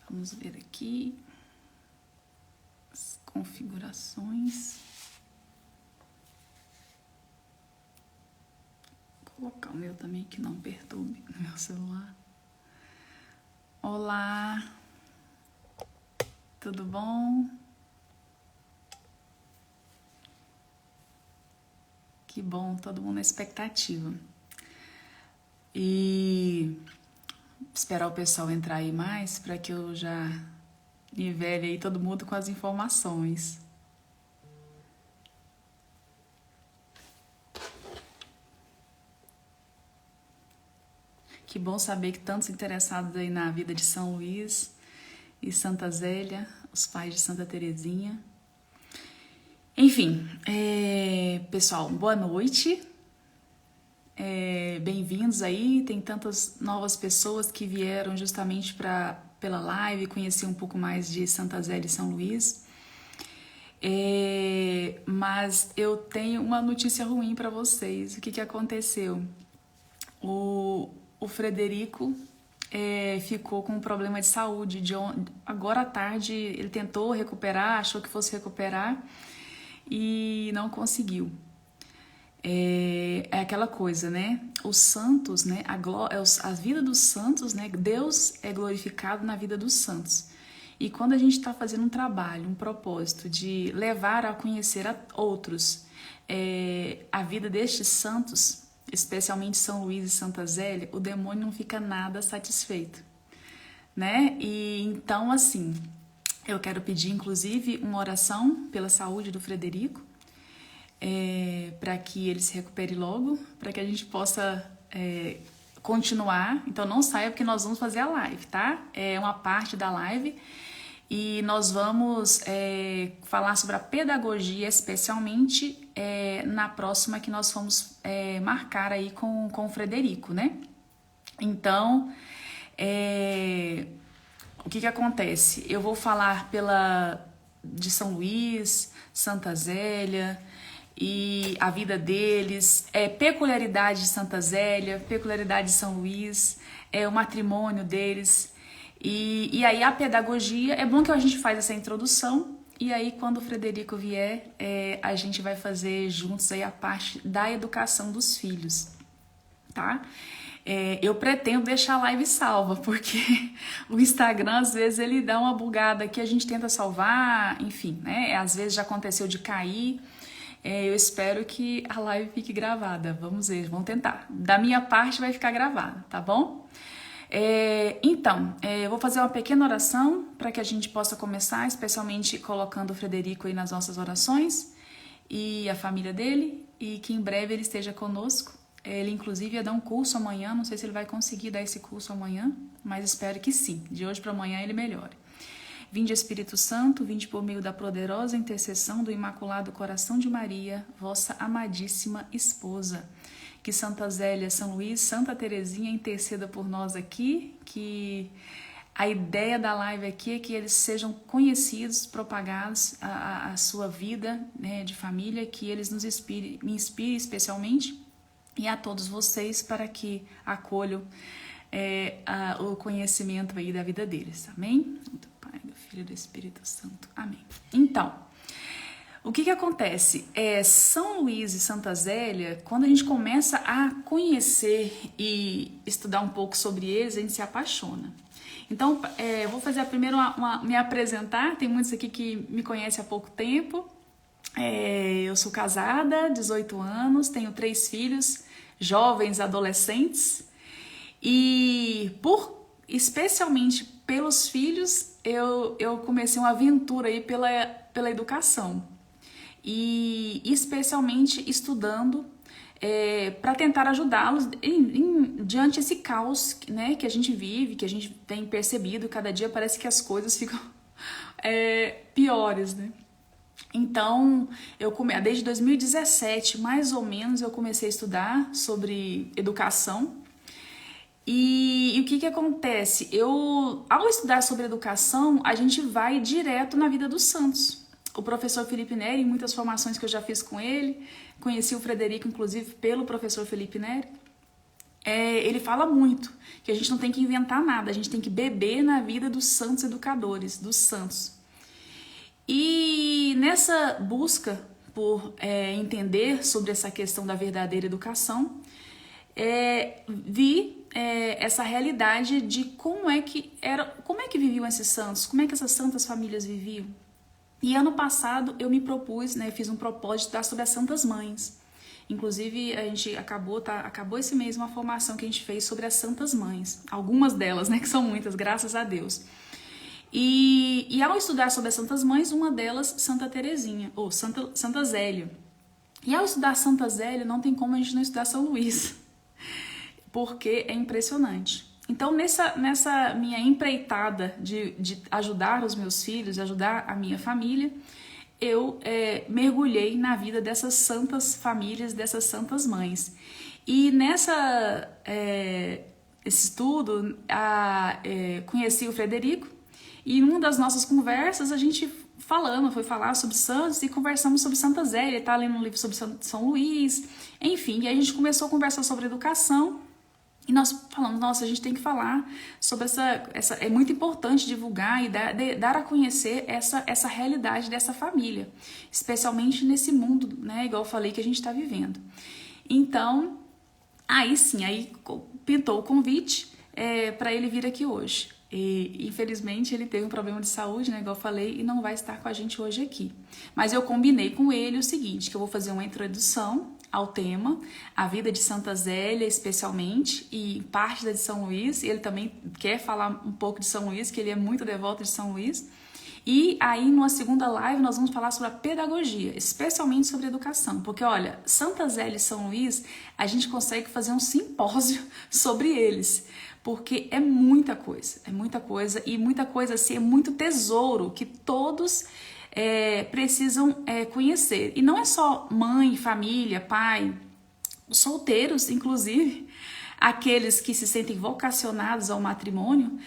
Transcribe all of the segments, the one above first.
Vamos ver aqui as configurações. Vou colocar o meu também que não perturbe no meu celular. Olá, tudo bom? Que bom, todo mundo na expectativa. E esperar o pessoal entrar aí mais para que eu já nivele aí todo mundo com as informações. Que bom saber que tantos interessados aí na vida de São Luís e Santa Zélia, os pais de Santa Terezinha. Enfim, pessoal, boa noite. Bem-vindos aí, tem tantas novas pessoas que vieram justamente pela live conhecer um pouco mais de Santa Zélia e São Luís. Mas eu tenho uma notícia ruim para vocês. O que aconteceu? O Frederico ficou com um problema de saúde. Agora à tarde ele tentou recuperar, achou que fosse recuperar e não conseguiu. É aquela coisa, né? Os santos, né? A vida dos santos, né? Deus é glorificado na vida dos santos. E quando a gente está fazendo um trabalho, um propósito de levar a conhecer a outros a vida destes santos, especialmente São Luís e Santa Zélia, o demônio não fica nada satisfeito, né? E então, assim, eu quero pedir, inclusive, uma oração pela saúde do Frederico, para que ele se recupere logo, para que a gente possa continuar. Então não saia porque nós vamos fazer a live, tá? É uma parte da live e nós vamos falar sobre a pedagogia, especialmente na próxima que nós vamos marcar aí com o Frederico, né? Então, o que acontece? Eu vou falar de São Luís, Santa Zélia e a vida deles, peculiaridade de Santa Zélia, peculiaridade de São Luís, o matrimônio deles. E aí a pedagogia, é bom que a gente faz essa introdução e aí quando o Frederico vier, a gente vai fazer juntos aí a parte da educação dos filhos, tá? Eu pretendo deixar a live salva, porque o Instagram às vezes ele dá uma bugada que a gente tenta salvar, enfim, né? Às vezes já aconteceu de cair. Eu espero que a live fique gravada. Vamos ver, vamos tentar. Da minha parte vai ficar gravada, tá bom? Então, eu vou fazer uma pequena oração para que a gente possa começar, especialmente colocando o Frederico aí nas nossas orações e a família dele, e que em breve ele esteja conosco. Ele, inclusive, ia dar um curso amanhã, não sei se ele vai conseguir dar esse curso amanhã, mas espero que sim, de hoje para amanhã ele melhore. Vinde Espírito Santo, vinde por meio da poderosa intercessão do Imaculado Coração de Maria, vossa amadíssima esposa. Que Santa Zélia, São Luís, Santa Terezinha interceda por nós aqui, que a ideia da live aqui é que eles sejam conhecidos, propagados a sua vida, né, de família, que eles me inspirem especialmente, e a todos vocês para que acolham o conhecimento aí da vida deles, amém? Do Pai, do Filho e do Espírito Santo, amém. Então, o que acontece? São Luís e Santa Zélia, quando a gente começa a conhecer e estudar um pouco sobre eles, a gente se apaixona. Então, vou fazer primeiro me apresentar, tem muitos aqui que me conhecem há pouco tempo. Eu sou casada, 18 anos, tenho 3 filhos, jovens, adolescentes, e especialmente pelos filhos, eu comecei uma aventura aí pela educação, e especialmente estudando para tentar ajudá-los diante desse caos, né, que a gente vive, que a gente tem percebido, cada dia parece que as coisas ficam piores, né? Então, desde 2017, mais ou menos, eu comecei a estudar sobre educação. E o que acontece? Ao estudar sobre educação, a gente vai direto na vida dos santos. O professor Felipe Neri, em muitas formações que eu já fiz com ele, conheci o Frederico, inclusive, pelo professor Felipe Neri. ele fala muito que a gente não tem que inventar nada, a gente tem que beber na vida dos santos educadores, dos santos. E nessa busca por entender sobre essa questão da verdadeira educação, vi essa realidade de como é que viviam esses santos, como é que essas santas famílias viviam. E ano passado eu me propus, fiz um propósito de estudar sobre as Santas Mães. Inclusive, a gente acabou esse mês uma formação que a gente fez sobre as Santas Mães. Algumas delas, que são muitas, graças a Deus. E ao estudar sobre as Santas Mães, uma delas, Santa Teresinha, ou Santa Zélia. E ao estudar Santa Zélia, não tem como a gente não estudar São Luís, porque é impressionante. Então, nessa minha empreitada de ajudar os meus filhos, ajudar a minha família, eu mergulhei na vida dessas santas famílias, dessas santas mães. E esse estudo, conheci o Frederico, e em uma das nossas conversas, a gente foi falar sobre santos e conversamos sobre Santa Zélia, tá lendo um livro sobre São Luís, enfim, e aí a gente começou a conversar sobre educação. E nós falamos, nossa, a gente tem que falar sobre é muito importante divulgar e dar a conhecer essa realidade dessa família, especialmente nesse mundo, igual eu falei, que a gente está vivendo. Então, aí pintou o convite para ele vir aqui hoje. E, infelizmente, ele teve um problema de saúde, igual eu falei, e não vai estar com a gente hoje aqui. Mas eu combinei com ele o seguinte, que eu vou fazer uma introdução ao tema, a vida de Santa Zélia especialmente, e parte da de São Luís, e ele também quer falar um pouco de São Luís, que ele é muito devoto de São Luís. E aí, numa segunda live, nós vamos falar sobre a pedagogia, especialmente sobre educação. Porque, olha, Santa Zélia e São Luís, a gente consegue fazer um simpósio sobre eles. Porque é muita coisa, e muita coisa assim, é muito tesouro que todos precisam conhecer. E não é só mãe, família, pai, os solteiros, inclusive, aqueles que se sentem vocacionados ao matrimônio,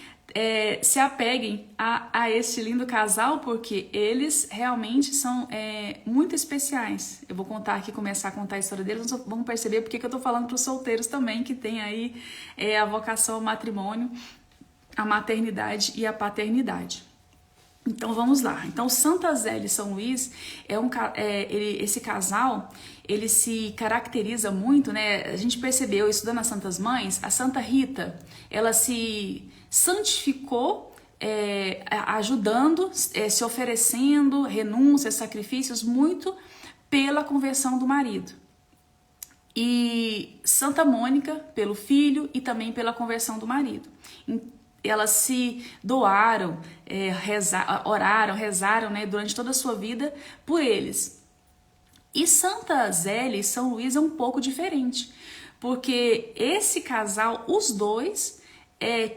se apeguem a este lindo casal, porque eles realmente são muito especiais. Eu vou começar a contar a história deles, vamos perceber porque que eu tô falando para os solteiros também, que tem aí a vocação ao matrimônio, a maternidade e a paternidade. Então vamos lá. Então Santa Zélia e São Luís esse casal, ele se caracteriza muito, A gente percebeu estudando as Santas Mães, a Santa Rita, ela se santificou, ajudando, se oferecendo renúncias, sacrifícios muito pela conversão do marido. E Santa Mônica pelo filho e também pela conversão do marido. Elas se doaram, oraram, rezaram, durante toda a sua vida por eles. E Santa Zélia e São Luís é um pouco diferente, porque esse casal, os dois,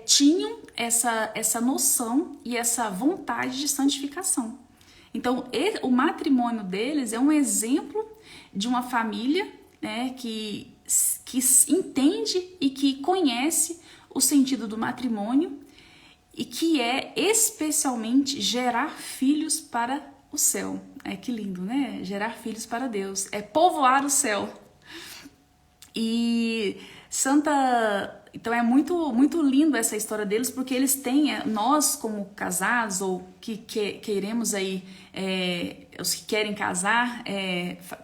tinham essa noção e essa vontade de santificação. Então, o matrimônio deles é um exemplo de uma família que entende e que conhece o sentido do matrimônio e que é especialmente gerar filhos para o céu. Que lindo, Gerar filhos para Deus. É povoar o céu. E Então é muito, muito lindo essa história deles, porque eles têm, nós como casados, ou que queremos aí, os que querem casar,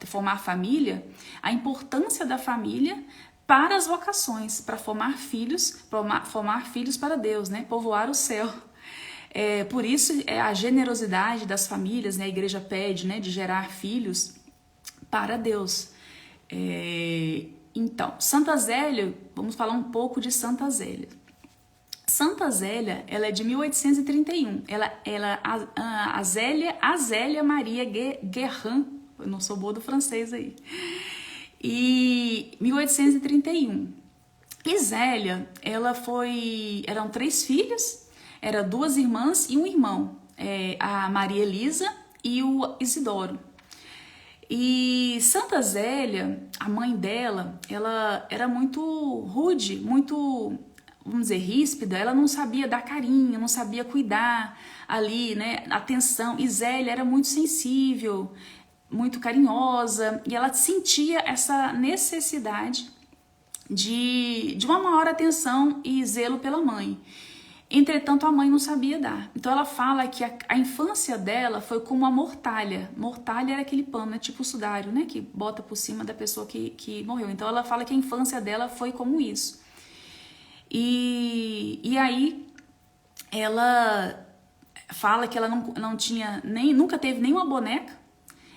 formar família, a importância da família para as vocações, para formar filhos para Deus, povoar o céu. Por isso a generosidade das famílias, a igreja pede, de gerar filhos para Deus. Então, Santa Zélia, vamos falar um pouco de Santa Zélia. Santa Zélia, ela é de 1831. A Zélia Maria Guerrin, eu não sou boa do francês aí. E 1831. E Zélia, eram 3 filhos, eram 2 irmãs e um irmão, a Maria Elisa e o Isidoro. E Santa Zélia, a mãe dela, ela era muito rude, muito, vamos dizer, ríspida. Ela não sabia dar carinho, não sabia cuidar ali, atenção. E Zélia era muito sensível, muito carinhosa, e ela sentia essa necessidade de uma maior atenção e zelo pela mãe. Entretanto, a mãe não sabia dar. Então ela fala que a infância dela foi como uma mortalha. Mortalha era aquele pano, né? Tipo o sudário, né? Que bota por cima da pessoa que morreu. Então ela fala que a infância dela foi como isso. E aí ela fala que ela não tinha nunca teve nenhuma boneca.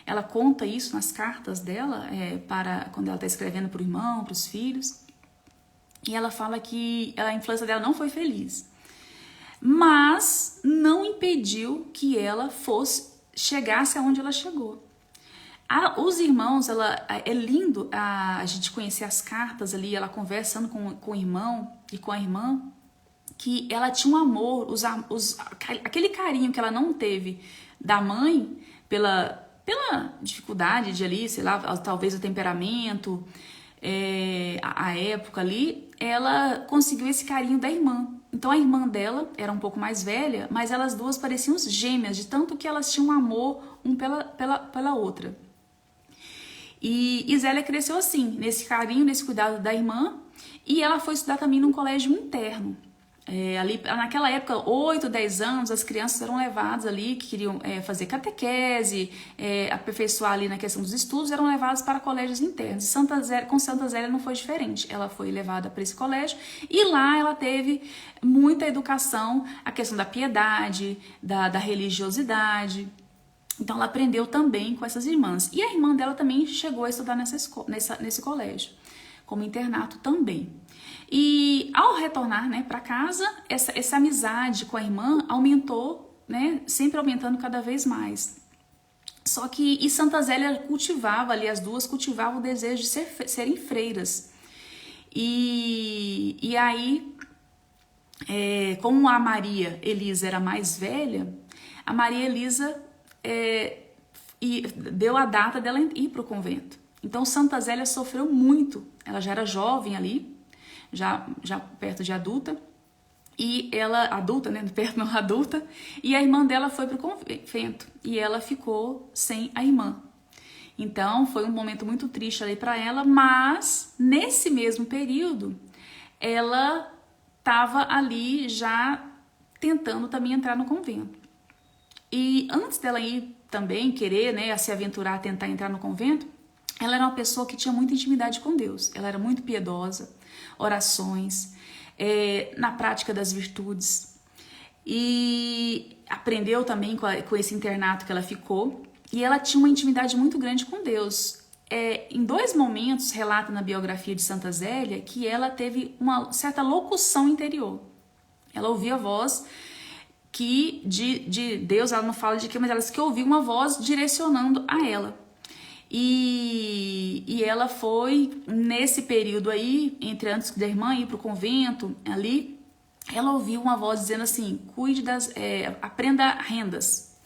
Ela conta isso nas cartas dela, para quando ela está escrevendo para o irmão, para os filhos. E ela fala que a infância dela não foi feliz. Mas não impediu que ela chegasse aonde ela chegou. Os irmãos, é lindo a gente conhecer as cartas ali, ela conversando com o irmão e com a irmã, que ela tinha um amor, aquele carinho que ela não teve da mãe, pela dificuldade de ali, sei lá, talvez o temperamento, a época ali, ela conseguiu esse carinho da irmã. Então a irmã dela era um pouco mais velha, mas elas duas pareciam gêmeas, de tanto que elas tinham um amor pela outra. E Zélia cresceu assim, nesse carinho, nesse cuidado da irmã, e ela foi estudar também num colégio interno. Ali, naquela época, 8, 10 anos, as crianças eram levadas ali, que queriam fazer catequese, aperfeiçoar ali na questão dos estudos, eram levadas para colégios internos. Com Santa Zélia não foi diferente. Ela foi levada para esse colégio e lá ela teve muita educação, a questão da piedade, da religiosidade. Então ela aprendeu também com essas irmãs. E a irmã dela também chegou a estudar nesse colégio, como internato também. E ao retornar, né, para casa, essa amizade com a irmã aumentou, né, sempre aumentando cada vez mais. Só que Santa Zélia cultivava ali, as duas cultivavam o desejo de serem freiras. E aí, como a Maria Elisa era mais velha, a Maria Elisa deu a data dela ir para o convento. Então Santa Zélia sofreu muito, ela já era jovem ali, já perto de adulta, e ela, adulta, né, perto não adulta, e a irmã dela foi pro convento, e ela ficou sem a irmã. Então foi um momento muito triste ali para ela, mas nesse mesmo período, ela estava ali já tentando também entrar no convento. E antes dela ir também querer, né, se aventurar, tentar entrar no convento, ela era uma pessoa que tinha muita intimidade com Deus, ela era muito piedosa, orações, na prática das virtudes, e aprendeu também com esse internato que ela ficou, e ela tinha uma intimidade muito grande com Deus. Em 2 momentos, relata na biografia de Santa Zélia, que ela teve uma certa locução interior. Ela ouvia a voz de Deus, ela não fala de quê, mas ela disse que ouviu uma voz direcionando a ela. E ela foi, nesse período aí, entre antes da irmã ir para o convento, ali, ela ouviu uma voz dizendo assim, aprenda rendas,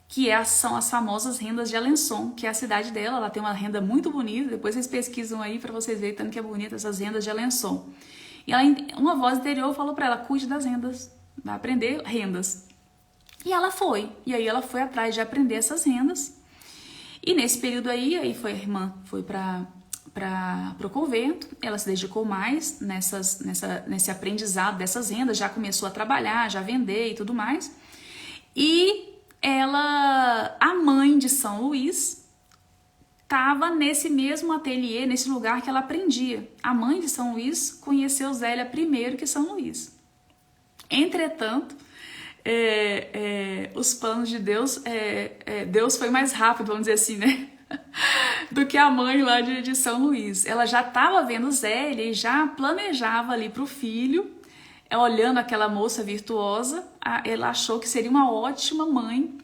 que são as famosas rendas de Alençon, que é a cidade dela. Ela tem uma renda muito bonita, depois vocês pesquisam aí para vocês verem tanto que é bonita essas rendas de Alençon. E uma voz interior falou para ela, cuide das rendas, vai aprender rendas. E ela foi, e aí ela foi atrás de aprender essas rendas. E nesse período aí foi a irmã foi para o convento, ela se dedicou mais nesse aprendizado dessas rendas, já começou a trabalhar, já vender e tudo mais. E a mãe de São Luís, estava nesse mesmo ateliê, nesse lugar que ela aprendia. A mãe de São Luís conheceu Zélia primeiro que São Luís. Entretanto, os planos de Deus, Deus foi mais rápido, vamos dizer assim, né? Do que a mãe lá de São Luís. Ela já estava vendo Zélia e já planejava ali para o filho, olhando aquela moça virtuosa, ela achou que seria uma ótima mãe,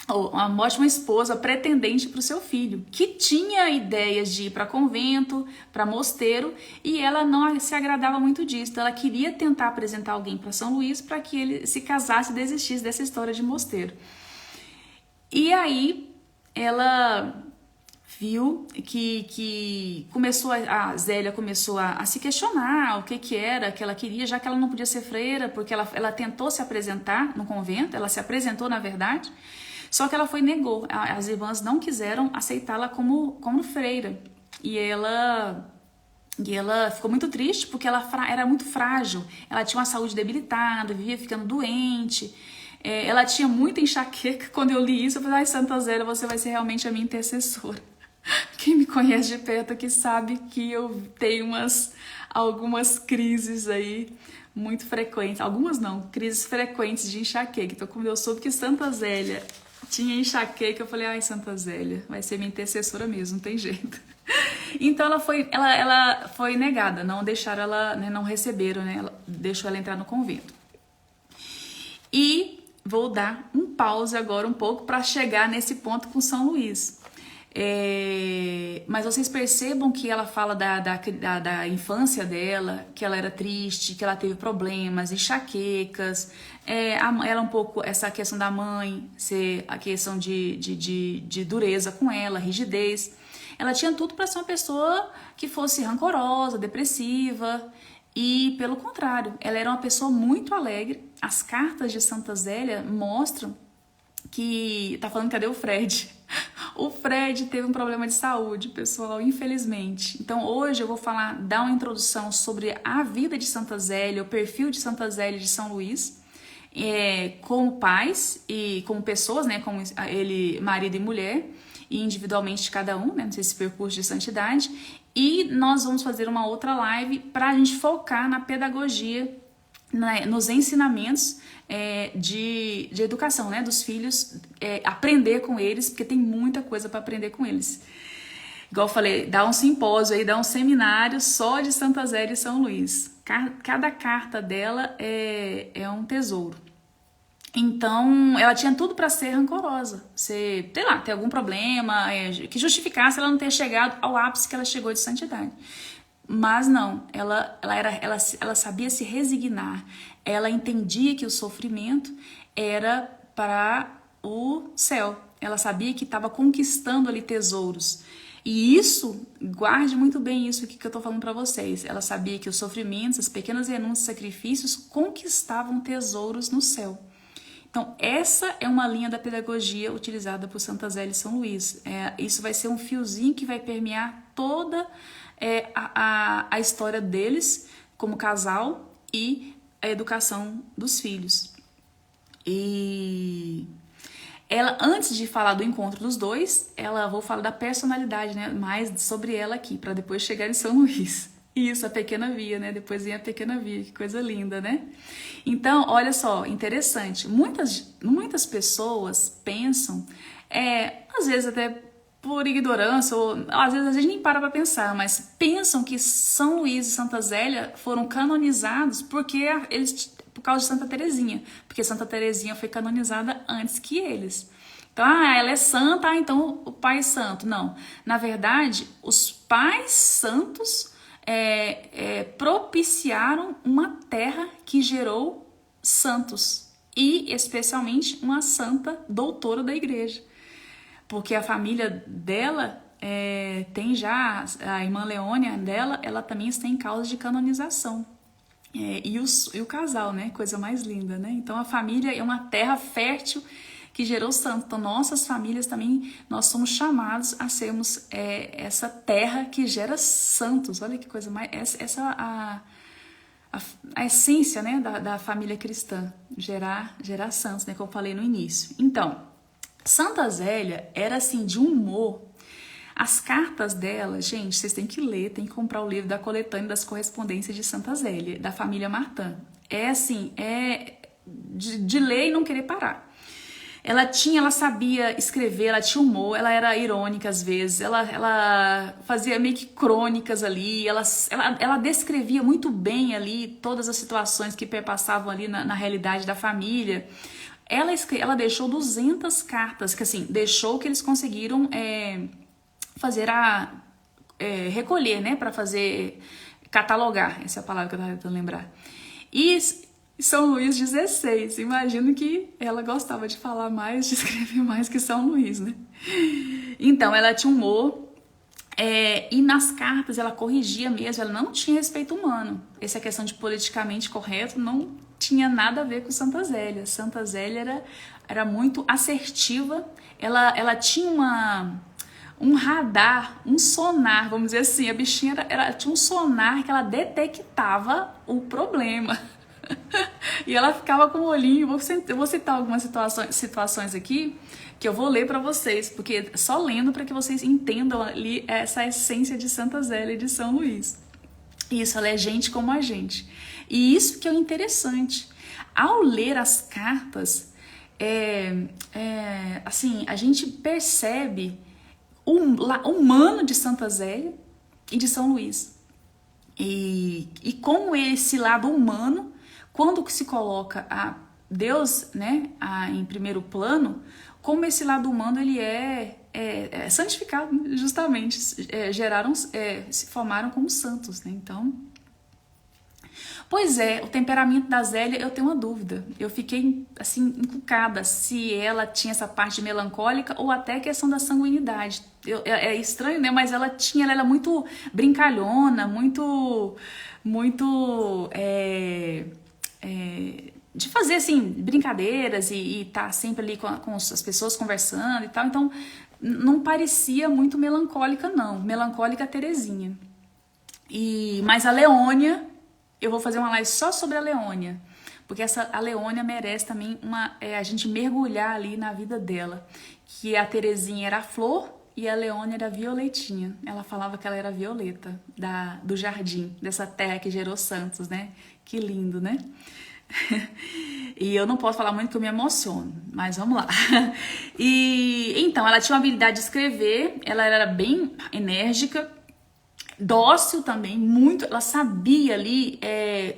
ou uma ótima esposa pretendente para o seu filho, que tinha ideias de ir para convento, para mosteiro, e ela não se agradava muito disso. Então ela queria tentar apresentar alguém para São Luís para que ele se casasse e desistisse dessa história de mosteiro. E aí ela viu que a Zélia começou a se questionar o que era que ela queria, já que ela não podia ser freira, porque ela tentou se apresentar no convento, ela se apresentou na verdade, só que ela negou, as irmãs não quiseram aceitá-la como freira, e ela E ela ficou muito triste porque ela era muito frágil. Ela tinha uma saúde debilitada, vivia ficando doente. Ela tinha muita enxaqueca. Quando eu li isso, eu falei, ai, Santa Zélia, você vai ser realmente a minha intercessora. Quem me conhece de perto aqui sabe que eu tenho algumas crises aí muito frequentes. Algumas não, crises frequentes de enxaqueca. Então, quando eu soube que Santa Zélia tinha enxaqueca, eu falei, ai, Santa Zélia, vai ser minha intercessora mesmo, não tem jeito. Então ela foi negada, não deixaram ela, né, não receberam, né, deixou ela entrar no convento. E vou dar um pause agora um pouco para chegar nesse ponto com São Luís. Mas vocês percebam que ela fala da infância dela, que ela era triste, que ela teve problemas, enxaquecas, ela um pouco, essa questão da mãe, ser a questão de dureza com ela, rigidez. Ela tinha tudo para ser uma pessoa que fosse rancorosa, depressiva, e pelo contrário, ela era uma pessoa muito alegre. As cartas de Santa Zélia mostram que... Tá falando, cadê o Fred? O Fred teve um problema de saúde, pessoal, infelizmente. Então hoje eu vou dar uma introdução sobre a vida de Santa Zélia, o perfil de Santa Zélia de São Luís, como pais e como pessoas, né, como ele, marido e mulher, e individualmente de cada um, né, nesse percurso de santidade. E nós vamos fazer uma outra live para a gente focar na pedagogia, né, nos ensinamentos de educação, né, dos filhos, aprender com eles, porque tem muita coisa para aprender com eles. Igual eu falei, dá um simpósio aí, dá um seminário só de Santa Zélia e São Luís. Cada carta dela é um tesouro. Então, ela tinha tudo para ser rancorosa, sei lá, ter algum problema que justificasse ela não ter chegado ao ápice que ela chegou de santidade. Mas não, ela sabia se resignar, ela entendia que o sofrimento era para o céu, ela sabia que estava conquistando ali tesouros. E isso, guarde muito bem isso aqui que eu estou falando para vocês. Ela sabia que os sofrimentos, as pequenas renúncias, sacrifícios conquistavam tesouros no céu. Então, essa é uma linha da pedagogia utilizada por Santa Zélia e São Luís. Isso vai ser um fiozinho que vai permear toda a história deles como casal e a educação dos filhos. E ela, antes de falar do encontro dos dois, vou falar da personalidade, né? Mais sobre ela aqui, para depois chegar em São Luís. Isso, a pequena via, né? Depois vem a pequena via, que coisa linda, né? Então, olha só, interessante. Muitas pessoas pensam, às vezes até por ignorância, ou às vezes a gente nem para pensar, mas pensam que São Luís e Santa Zélia foram canonizados por causa de Santa Teresinha, porque Santa Teresinha foi canonizada antes que eles. Então, ela é santa, então o pai é santo. Não, na verdade, os pais santos propiciaram uma terra que gerou santos e especialmente uma santa doutora da igreja, porque a família dela tem já, a irmã Leônia dela, ela também está em causa de canonização, e o casal, né, coisa mais linda, né? Então a família é uma terra fértil que gerou santos. Então nossas famílias também, nós somos chamados a sermos essa terra que gera santos. Olha que coisa mais... Essa a essência, né, da família cristã, gerar santos, né, como eu falei no início. Então, Santa Zélia era assim, de um humor. As cartas dela, gente, vocês têm que ler, tem que comprar o livro da coletânea das correspondências de Santa Zélia, da família Martin. Assim, de ler e não querer parar. Ela sabia escrever, ela tinha humor, ela era irônica às vezes, ela fazia meio que crônicas ali, ela descrevia muito bem ali todas as situações que perpassavam ali na realidade da família. Ela deixou 200 cartas, que assim, deixou que eles conseguiram recolher, né, para fazer, catalogar, essa é a palavra que eu estava tentando lembrar. E São Luís 16, imagino que ela gostava de falar mais, de escrever mais que São Luís, né? Então, ela tinha humor, e nas cartas ela corrigia mesmo, ela não tinha respeito humano. Essa questão de politicamente correto não tinha nada a ver com Santa Zélia. Santa Zélia era muito assertiva, ela tinha um radar, um sonar, vamos dizer assim. A bichinha tinha um sonar que ela detectava o problema. E ela ficava com o olhinho. Eu vou citar algumas situações aqui que eu vou ler para vocês, porque só lendo para que vocês entendam ali essa essência de Santa Zélia de São Luís. Isso, ela é gente como a gente. E isso que é o interessante. Ao ler as cartas, assim, a gente percebe o humano de Santa Zélia e de São Luís. E como esse lado humano, quando se coloca a Deus, né, em primeiro plano, como esse lado humano ele é santificado, justamente, se formaram como santos, né? Então, pois é, o temperamento da Zélia, eu tenho uma dúvida. Eu fiquei, assim, encucada se ela tinha essa parte melancólica ou até questão da sanguinidade. É estranho, né? Mas ela era muito brincalhona, muito de fazer, assim, brincadeiras e tá sempre ali com as pessoas conversando e tal. Então, não parecia muito melancólica, não. Melancólica Terezinha. Mas a Leônia, eu vou fazer uma live só sobre a Leônia, porque a Leônia merece também a gente mergulhar ali na vida dela, que a Terezinha era a flor e a Leônia era a violetinha. Ela falava que ela era a violeta do jardim, dessa terra que gerou santos, né? Que lindo, né? E eu não posso falar muito que eu me emociono, mas vamos lá. E então, ela tinha uma habilidade de escrever, ela era bem enérgica, dócil também, muito. Ela sabia ali,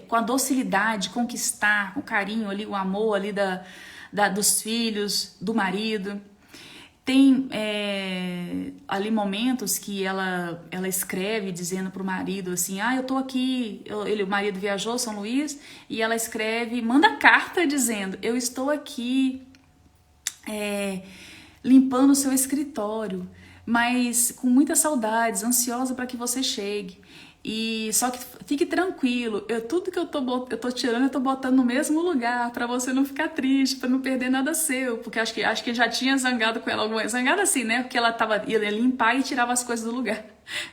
com a docilidade, conquistar, com o carinho ali, o amor ali dos filhos, do marido. Tem ali momentos que ela escreve dizendo pro marido assim, eu tô aqui, o marido viajou São Luís, e ela escreve, manda carta dizendo, eu estou aqui limpando o seu escritório, mas com muitas saudades, ansiosa para que você chegue. E só que fique tranquilo, tudo que eu tô tirando, eu tô botando no mesmo lugar, pra você não ficar triste, pra não perder nada seu, porque acho que já tinha zangado com ela, zangado assim, né, porque ela ia limpar e tirava as coisas do lugar.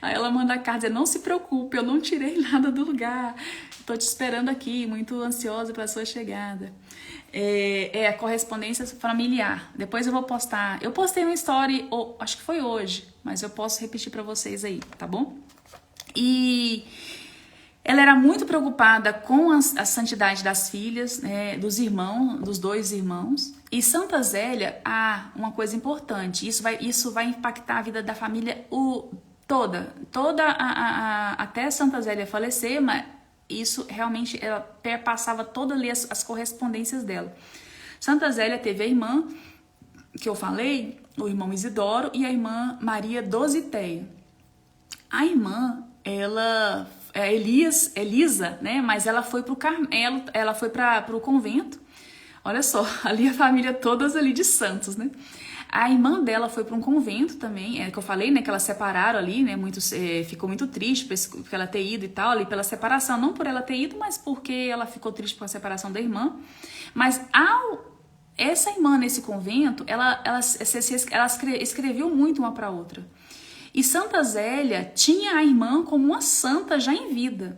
Aí ela manda a carta dizendo, não se preocupe, eu não tirei nada do lugar, tô te esperando aqui, muito ansiosa pra sua chegada. A correspondência familiar. Depois eu vou postar, eu postei uma story, acho que foi hoje, mas eu posso repetir pra vocês aí, tá bom? E ela era muito preocupada com a santidade das filhas, né, dos dois irmãos. E Santa Zélia, uma coisa importante, isso vai impactar a vida da família toda até Santa Zélia falecer, mas isso realmente ela perpassava toda ali as correspondências dela. Santa Zélia teve a irmã, que eu falei, o irmão Isidoro, e a irmã Maria Dositeia. A irmã, ela Elisa, né? Mas ela foi pro Carmelo, ela foi pro convento. Olha só, ali a família todas ali de santos, né? A irmã dela foi para um convento também, que eu falei, né? Que elas separaram ali, né? Ficou muito triste por ela ter ido e tal, ali pela separação. Não por ela ter ido, mas porque ela ficou triste com a separação da irmã. Mas essa irmã nesse convento, ela escreveu muito uma para outra. E Santa Zélia tinha a irmã como uma santa já em vida.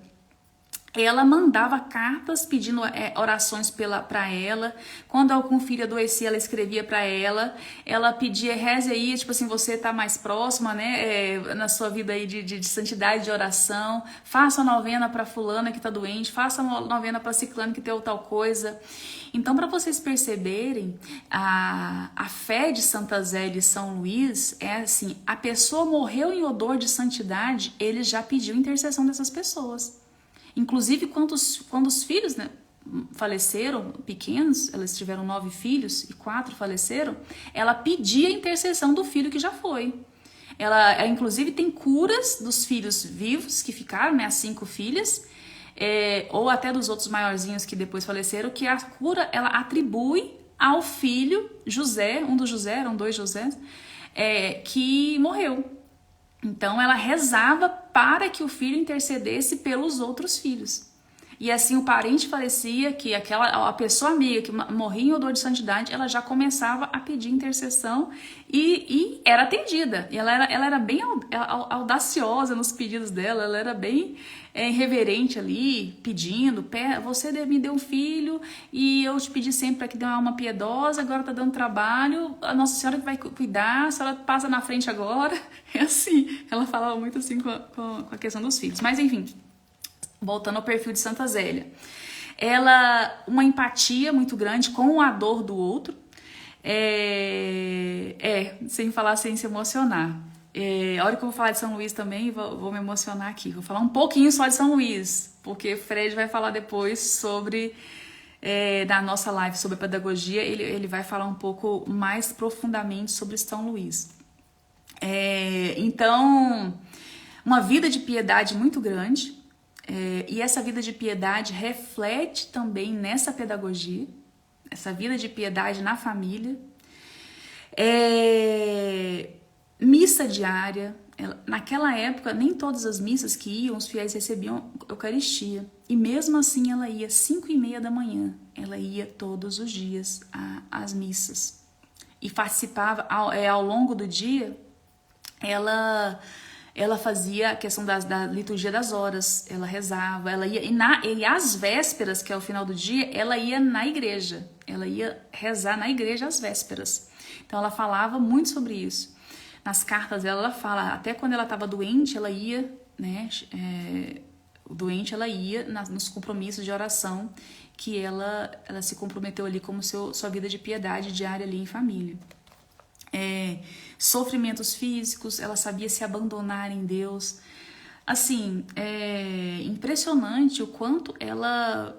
Ela mandava cartas pedindo orações para ela. Quando algum filho adoecia, ela escrevia para ela. Ela pedia, reze aí, tipo assim, você tá mais próxima, né? Na sua vida aí de santidade, de oração. Faça a novena para fulana que tá doente. Faça a novena para ciclano que tem tal coisa. Então, para vocês perceberem, a fé de Santa Zélia e São Luís é assim, a pessoa morreu em odor de santidade, ele já pediu intercessão dessas pessoas. Inclusive, quando os filhos, né, faleceram, pequenos, elas tiveram 9 filhos e 4 faleceram, ela pedia a intercessão do filho que já foi. Ela inclusive, tem curas dos filhos vivos que ficaram, né, as 5 filhas, ou até dos outros maiorzinhos que depois faleceram, que a cura ela atribui ao filho José, um dos José, eram 2 Josés, que morreu. Então ela rezava para que o filho intercedesse pelos outros filhos. e assim o parente falecia, que a pessoa amiga que morria em odor de santidade, ela já começava a pedir intercessão e era atendida. E ela era bem audaciosa nos pedidos dela, ela era bem reverente ali, pedindo, você me deu um filho e eu te pedi sempre para que dê uma alma piedosa, agora tá dando trabalho, a Nossa Senhora que vai cuidar, a senhora passa na frente agora. É assim, ela falava muito assim com a questão dos filhos. Mas enfim, voltando ao perfil de Santa Zélia. Ela, uma empatia muito grande com a dor do outro, sem falar sem se emocionar. A hora que eu vou falar de São Luís também, vou me emocionar aqui. Vou falar um pouquinho só de São Luís, porque Fred vai falar depois sobre, da nossa live sobre pedagogia, ele vai falar um pouco mais profundamente sobre São Luís. Então, uma vida de piedade muito grande, e essa vida de piedade reflete também nessa pedagogia, essa vida de piedade na família. Missa diária. Naquela época, nem todas as missas que iam, os fiéis recebiam Eucaristia. E mesmo assim, ela ia 5h30 da manhã. Ela ia todos os dias às missas. E participava, ao longo do dia, ela fazia a questão da liturgia das horas. Ela rezava, ela ia... E às vésperas, que é o final do dia, ela ia na igreja. Ela ia rezar na igreja às vésperas. Então, ela falava muito sobre isso. Nas cartas dela, ela fala, até quando ela estava doente, ela ia, né? Doente, ela ia nos compromissos de oração que ela se comprometeu ali como sua vida de piedade diária ali em família. Sofrimentos físicos, ela sabia se abandonar em Deus. Assim, é impressionante o quanto ela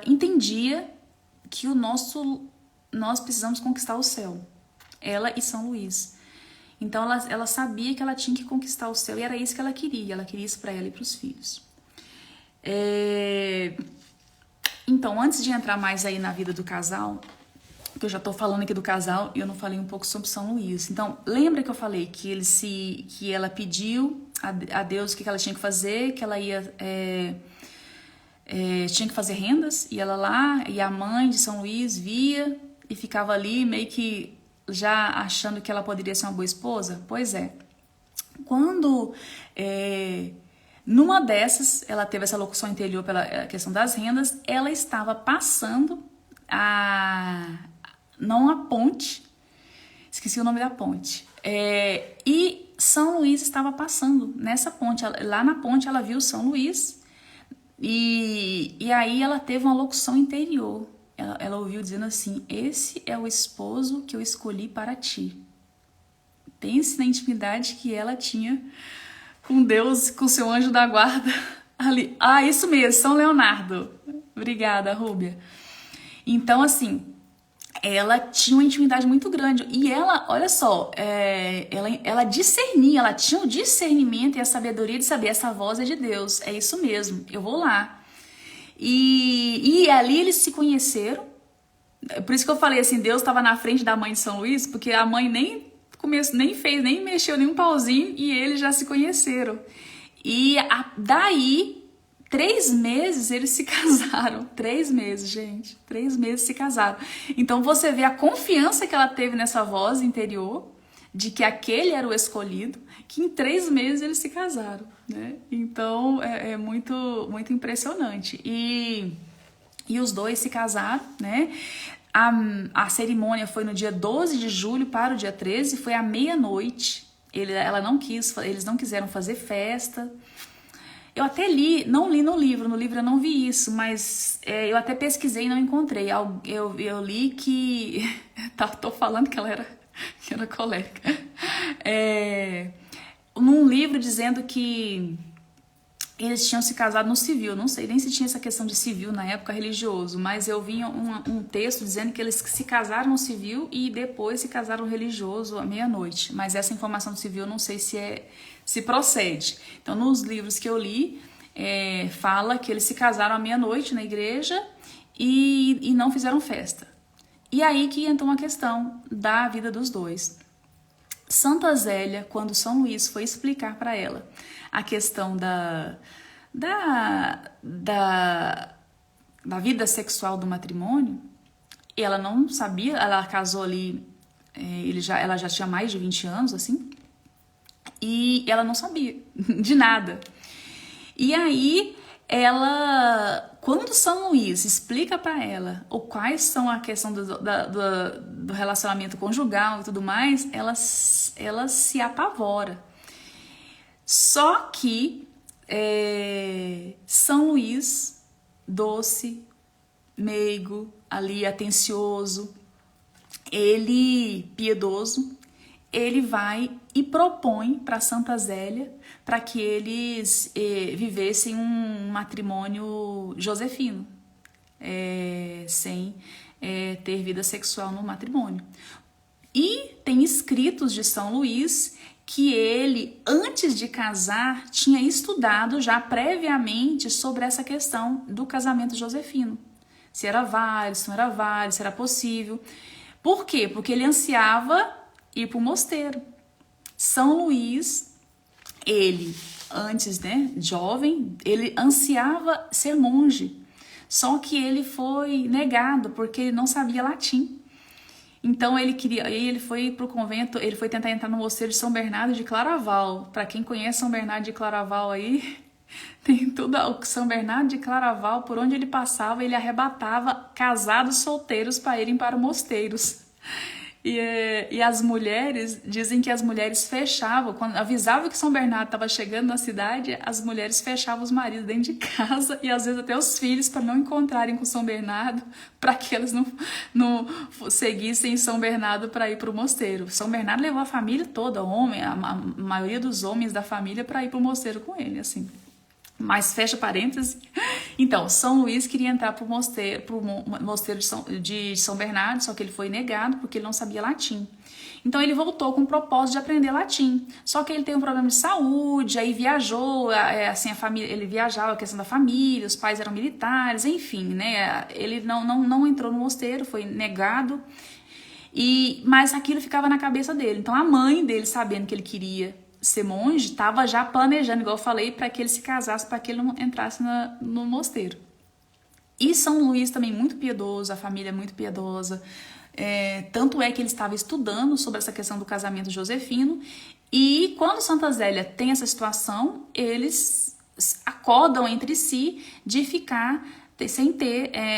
entendia que nós precisamos conquistar o céu. Ela e São Luís. Então, ela sabia que ela tinha que conquistar o céu e era isso que ela queria isso para ela e para os filhos. Então, antes de entrar mais aí na vida do casal, que eu já tô falando aqui do casal e eu não falei um pouco sobre São Luís. Então, lembra que eu falei que ela pediu a Deus o que ela tinha que fazer, que ela ia... tinha que fazer rendas, e ela lá, e a mãe de São Luís via e ficava ali meio que já achando que ela poderia ser uma boa esposa? Pois é. Quando, numa dessas, ela teve essa locução interior pela questão das rendas, ela estava passando não a ponte, esqueci o nome da ponte, e São Luís estava passando nessa ponte. Lá na ponte ela viu São Luís, e aí ela teve uma locução interior. Ela ouviu dizendo assim: esse é o esposo que eu escolhi para ti. Pense na intimidade que ela tinha com Deus, com seu anjo da guarda ali. Isso mesmo, São Leonardo. Obrigada, Rúbia. Então, assim, ela tinha uma intimidade muito grande. E ela, olha só, ela discernia, ela tinha o discernimento e a sabedoria de saber: essa voz é de Deus, é isso mesmo, eu vou lá. E ali eles se conheceram. Por isso que eu falei assim, Deus estava na frente da mãe de São Luís, porque a mãe nem mexeu nenhum pauzinho e eles já se conheceram. E daí, 3 meses eles se casaram. 3 meses, gente. 3 meses se casaram. Então você vê a confiança que ela teve nessa voz interior, de que aquele era o escolhido, que em 3 meses eles se casaram, né? Então é muito, muito impressionante. E os dois se casaram, né? A cerimônia foi no dia 12 de julho para o dia 13, foi à meia-noite. Eles não quiseram fazer festa. Eu até não li no livro eu não vi isso, mas eu até pesquisei e não encontrei. Eu li que... tô falando que ela era colérica. Num livro dizendo que eles tinham se casado no civil. Não sei nem se tinha essa questão de civil na época religioso, mas eu vi um texto dizendo que eles se casaram no civil e depois se casaram religioso à meia-noite. Mas essa informação do civil eu não sei se procede. Então, nos livros que eu li, fala que eles se casaram à meia-noite na igreja e não fizeram festa. E aí que entra uma questão da vida dos dois. Santa Zélia, quando São Luís foi explicar para ela a questão da vida sexual do matrimônio. Ela não sabia, ela casou ali, ela já tinha mais de 20 anos, assim, e ela não sabia de nada. E aí, quando São Luís explica para ela quais são a questão do relacionamento conjugal e tudo mais, ela se apavora. Só que São Luís, doce, meigo, ali atencioso, ele piedoso, ele vai e propõe para Santa Zélia para que eles vivessem um matrimônio josefino, sem ter vida sexual no matrimônio. E tem escritos de São Luís que ele, antes de casar, tinha estudado já previamente sobre essa questão do casamento josefino. Se era válido, se não era válido, se era possível. Por quê? Porque ele ansiava ir para o mosteiro. São Luís, ele, antes, né, jovem, ele ansiava ser monge. Só que ele foi negado porque ele não sabia latim. Então ele foi para o convento, ele foi tentar entrar no mosteiro de São Bernardo de Claraval. Para quem conhece São Bernardo de Claraval aí, tem tudo. O São Bernardo de Claraval, por onde ele passava, ele arrebatava casados solteiros para irem para mosteiros. E as mulheres, dizem que as mulheres fechavam, quando avisavam que São Bernardo estava chegando na cidade, as mulheres fechavam os maridos dentro de casa e às vezes até os filhos para não encontrarem com São Bernardo, para que eles não seguissem São Bernardo para ir para o mosteiro. São Bernardo levou a família toda, a maioria dos homens da família, para ir para o mosteiro com ele, assim. Mas fecha parênteses. Então, São Luís queria entrar para o mosteiro de São Bernardo, só que ele foi negado porque ele não sabia latim. Então ele voltou com o propósito de aprender latim. Só que ele tem um problema de saúde, aí viajou, assim, a família, ele viajava, a questão da família, os pais eram militares, enfim, né? Ele não entrou no mosteiro, foi negado. Mas aquilo ficava na cabeça dele. Então a mãe dele, sabendo que ele queria ser monge, estava já planejando, igual eu falei, para que ele se casasse, para que ele não entrasse no mosteiro. E São Luís também muito piedoso, a família muito piedosa, tanto é que ele estava estudando sobre essa questão do casamento josefino, e quando Santa Zélia tem essa situação, eles acordam entre si de ficar sem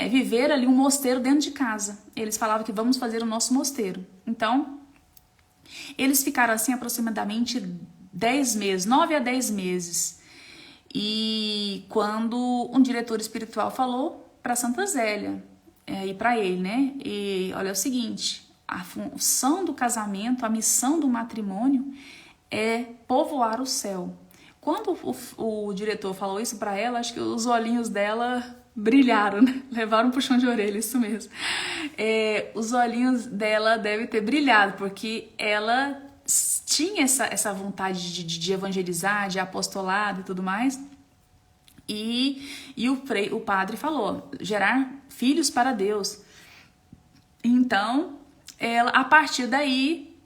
viver ali um mosteiro dentro de casa. Eles falavam que vamos fazer o nosso mosteiro. Então, eles ficaram assim aproximadamente 10 meses, 9 a 10 meses. E quando um diretor espiritual falou para Santa Zélia e para ele, né? E olha, é o seguinte, a função do casamento, a missão do matrimônio é povoar o céu. Quando o diretor falou isso para ela, acho que os olhinhos dela brilharam, né? Levaram um puxão de orelha, isso mesmo. Os olhinhos dela devem ter brilhado, porque ela tinha essa vontade de evangelizar, de apostolado e tudo mais. E o padre falou, gerar filhos para Deus. Então, a partir daí,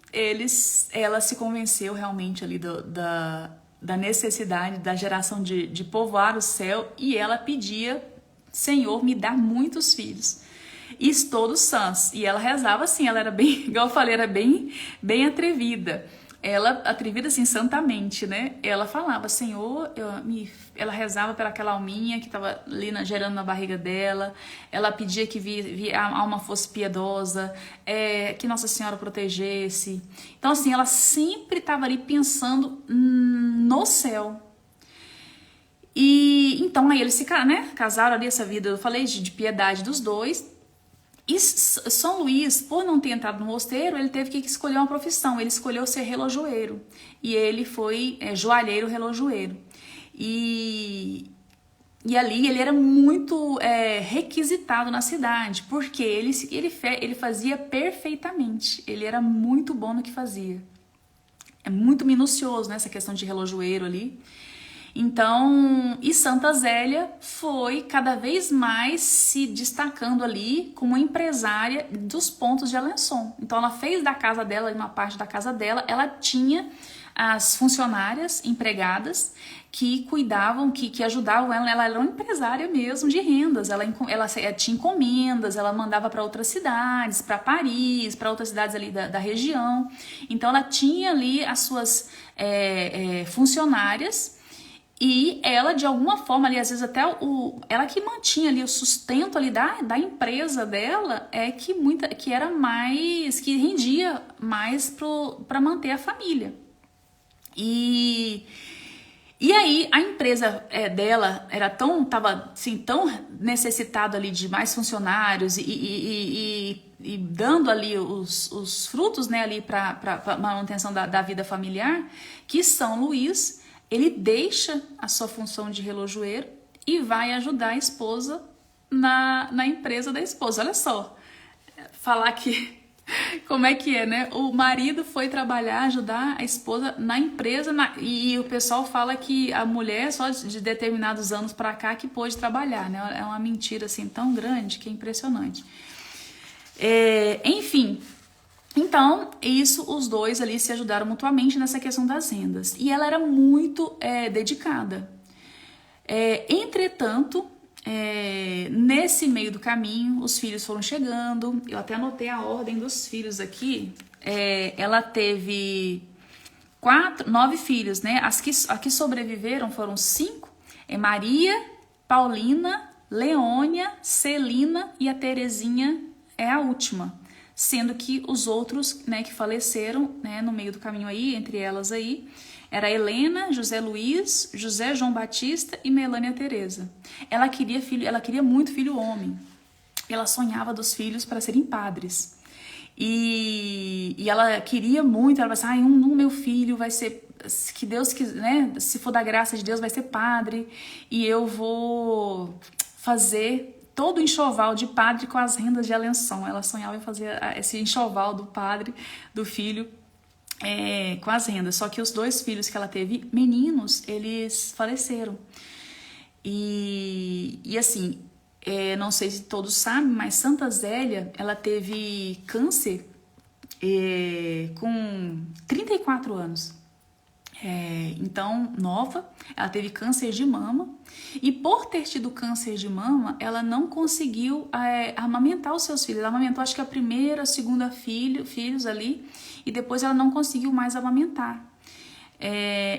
ela se convenceu realmente ali da necessidade da geração de povoar o céu, e ela pedia: Senhor, me dá muitos filhos, e todos sãos. E ela rezava assim, ela era bem, igual eu falei, era bem atrevida. Ela, atrevida assim, santamente, né? Ela falava: Senhor, ela rezava pela aquela alminha que estava ali gerando na barriga dela. Ela pedia que a alma fosse piedosa, que Nossa Senhora protegesse. Então, assim, ela sempre estava ali pensando no céu. E então aí eles casaram ali, essa vida, eu falei de piedade dos dois. E São Luís, por não ter entrado no mosteiro, ele teve que escolher uma profissão. Ele escolheu ser relojoeiro. E ele foi joalheiro relojoeiro. E ali ele era muito requisitado na cidade, porque ele fazia perfeitamente. Ele era muito bom no que fazia. É muito minucioso, né, essa questão de relojoeiro ali. Então, e Santa Zélia foi cada vez mais se destacando ali como empresária dos pontos de Alençon. Então, ela fez da casa dela, uma parte da casa dela, ela tinha as funcionárias, empregadas, que cuidavam, que ajudavam ela. Ela era uma empresária mesmo de rendas. Ela tinha encomendas, ela mandava para outras cidades, para Paris, para outras cidades ali da região. Então ela tinha ali as suas funcionárias. E ela, de alguma forma, ali, às vezes até ela que mantinha ali o sustento ali da empresa dela, que era mais, que rendia mais para manter a família. E aí a empresa dela estava assim, tão necessitada ali de mais funcionários e dando ali os frutos, né, ali para manutenção da vida familiar, que São Luís, ele deixa a sua função de relojoeiro e vai ajudar a esposa na empresa da esposa. Olha só, falar que como é que é, né? O marido foi trabalhar, ajudar a esposa na empresa, e o pessoal fala que a mulher só de determinados anos pra cá que pôde trabalhar, né? É uma mentira assim tão grande que é impressionante. Enfim, então os dois ali se ajudaram mutuamente nessa questão das rendas. E ela era muito dedicada. Entretanto, nesse meio do caminho, os filhos foram chegando. Eu até anotei a ordem dos filhos aqui. Ela teve 9 filhos, né? As que sobreviveram foram 5. Maria, Paulina, Leônia, Celina e a Terezinha é a última. Sendo que os outros, né, que faleceram, né, no meio do caminho aí, entre elas aí, era Helena, José Luiz, José João Batista e Melânia Teresa. Ela queria muito filho homem. Ela sonhava dos filhos para serem padres. E ela queria muito, ela pensava, um meu filho vai ser, que Deus quiser, né, se for da graça de Deus, vai ser padre, e eu vou fazer todo o enxoval de padre com as rendas de Alençon. Ela sonhava em fazer esse enxoval do padre, do filho, com as rendas. Só que os 2 filhos que ela teve, meninos, eles faleceram. E assim, não sei se todos sabem, mas Santa Zélia, ela teve câncer com 34 anos. Então, nova, ela teve câncer de mama, e por ter tido câncer de mama, ela não conseguiu amamentar os seus filhos. Ela amamentou, acho que a primeira, a segunda filhos ali, e depois ela não conseguiu mais amamentar.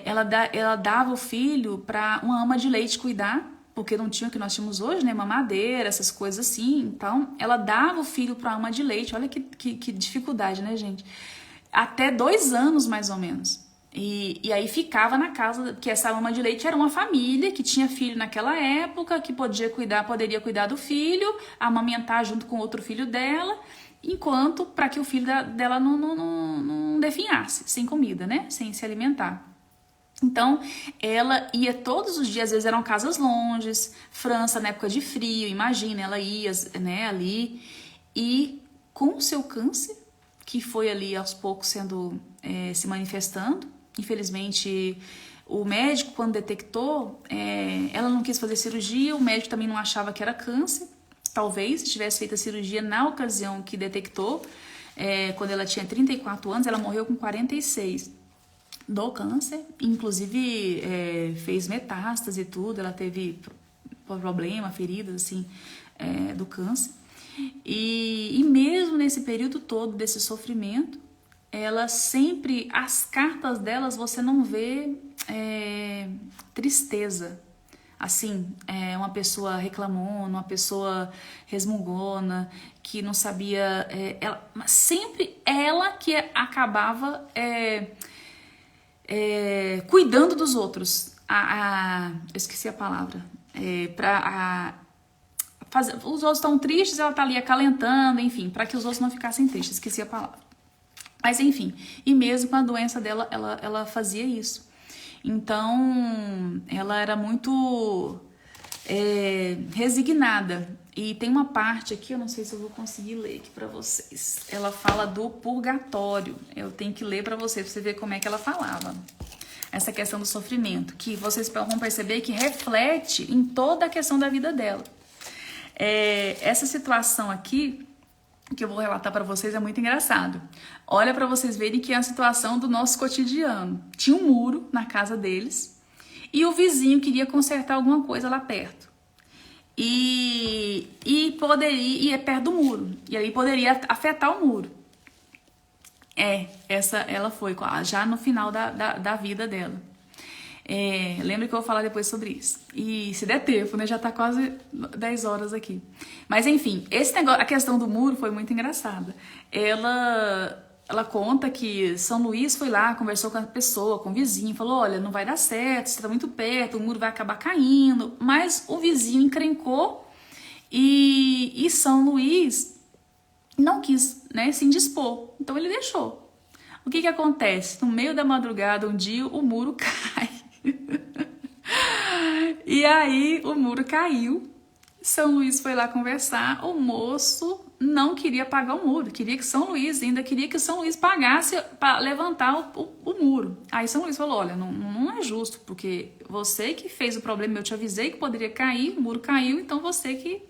Ela dava o filho para uma ama de leite cuidar, porque não tinha o que nós tínhamos hoje, né, mamadeira, essas coisas assim. Então, ela dava o filho para ama de leite. Olha que dificuldade, né, gente? Até 2 anos, mais ou menos. E aí ficava na casa, que essa ama de leite era uma família que tinha filho naquela época, que poderia cuidar do filho, amamentar junto com outro filho dela, enquanto para que o filho dela não definhasse, sem comida, né? Sem se alimentar. Então, ela ia todos os dias, às vezes eram casas longes, França na época de frio, imagina, ela ia, né, ali, e com o seu câncer, que foi ali aos poucos se manifestando. Infelizmente, o médico, quando detectou, ela não quis fazer cirurgia, o médico também não achava que era câncer. Talvez, se tivesse feito a cirurgia na ocasião que detectou, quando ela tinha 34 anos, ela morreu com 46 do câncer. Inclusive, fez metástase e tudo, ela teve problema, feridas, assim, do câncer. E mesmo nesse período todo desse sofrimento, ela sempre, as cartas delas, você não vê tristeza. Assim, uma pessoa reclamona, uma pessoa resmungona, que não sabia... mas sempre ela que acabava cuidando dos outros. Eu esqueci a palavra. Os outros estão tristes, ela tá ali acalentando, enfim, para que os outros não ficassem tristes. Esqueci a palavra. Mas enfim, e mesmo com a doença dela, ela fazia isso. Então, ela era muito resignada. E tem uma parte aqui, eu não sei se eu vou conseguir ler aqui pra vocês. Ela fala do purgatório. Eu tenho que ler pra você ver como é que ela falava. Essa questão do sofrimento, que vocês vão perceber que reflete em toda a questão da vida dela. Essa situação aqui que eu vou relatar para vocês é muito engraçado. Olha para vocês verem que é a situação do nosso cotidiano. Tinha um muro na casa deles e o vizinho queria consertar alguma coisa lá perto. E poderia ir perto do muro. E aí poderia afetar o muro. Ela foi já no final da vida dela. Lembra que eu vou falar depois sobre isso. E se der tempo, né? Já tá quase 10 horas aqui. Mas enfim, esse negócio, a questão do muro foi muito engraçada. Ela conta que São Luís foi lá, conversou com a pessoa, com o vizinho, falou: olha, não vai dar certo, você tá muito perto, o muro vai acabar caindo. Mas o vizinho encrencou e São Luís não quis, né, se indispor. Então ele deixou. O que acontece? No meio da madrugada, um dia, o muro cai. E aí o muro caiu. São Luís foi lá conversar. O moço não queria pagar o muro, queria que São Luís pagasse para levantar o muro. Aí São Luís falou: olha, não é justo, porque você que fez o problema, eu te avisei que poderia cair, o muro caiu, então você que...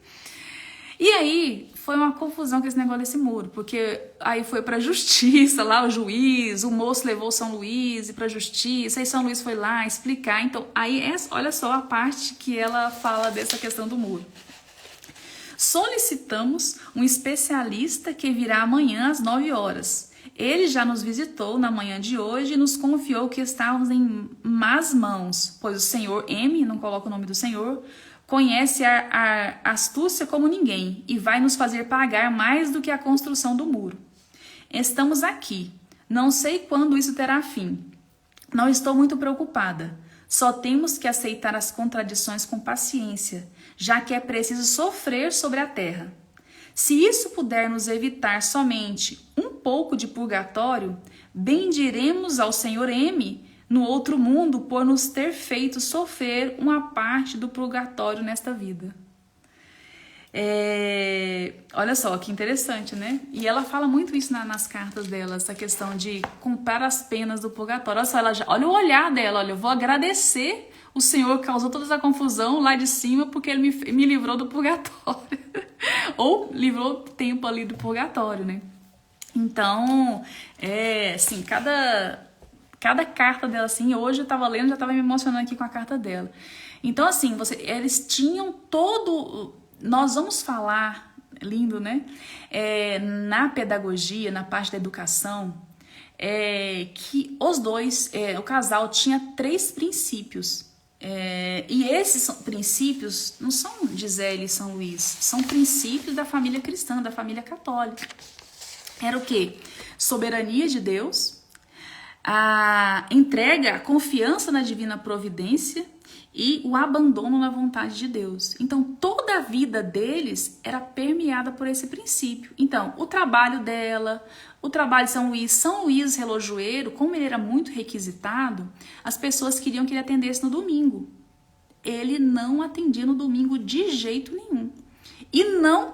E aí foi uma confusão com esse negócio desse muro, porque aí foi pra justiça lá, o juiz, o moço levou São Luís pra justiça, aí São Luís foi lá explicar. Então aí olha só a parte que ela fala dessa questão do muro. Solicitamos um especialista que virá amanhã às 9 horas. Ele já nos visitou na manhã de hoje e nos confiou que estávamos em más mãos, pois o senhor M, não coloca o nome do senhor, conhece a astúcia como ninguém e vai nos fazer pagar mais do que a construção do muro. Estamos aqui. Não sei quando isso terá fim. Não estou muito preocupada. Só temos que aceitar as contradições com paciência, já que é preciso sofrer sobre a terra. Se isso puder nos evitar somente um pouco de purgatório, bendiremos ao Senhor M no outro mundo por nos ter feito sofrer uma parte do purgatório nesta vida. Olha só que interessante, né? E ela fala muito isso nas cartas dela, essa questão de comprar as penas do purgatório. Olha só, olha o olhar dela, olha, eu vou agradecer o Senhor que causou toda essa confusão lá de cima porque ele me livrou do purgatório. Ou livrou o tempo ali do purgatório, né? Então, assim, cada carta dela, assim, hoje eu tava lendo, já tava me emocionando aqui com a carta dela. Então, assim, eles tinham todo... Nós vamos falar, lindo, né? Na pedagogia, na parte da educação, que os dois, o casal tinha 3 princípios. E esses princípios não são de Zélia e São Luís, são princípios da família cristã, da família católica. Era o quê? Soberania de Deus, a entrega, a confiança na divina providência e o abandono na vontade de Deus. Então, toda a vida deles era permeada por esse princípio. Então, o trabalho dela, o trabalho de São Luís relojoeiro, como ele era muito requisitado, as pessoas queriam que ele atendesse no domingo. Ele não atendia no domingo de jeito nenhum. E não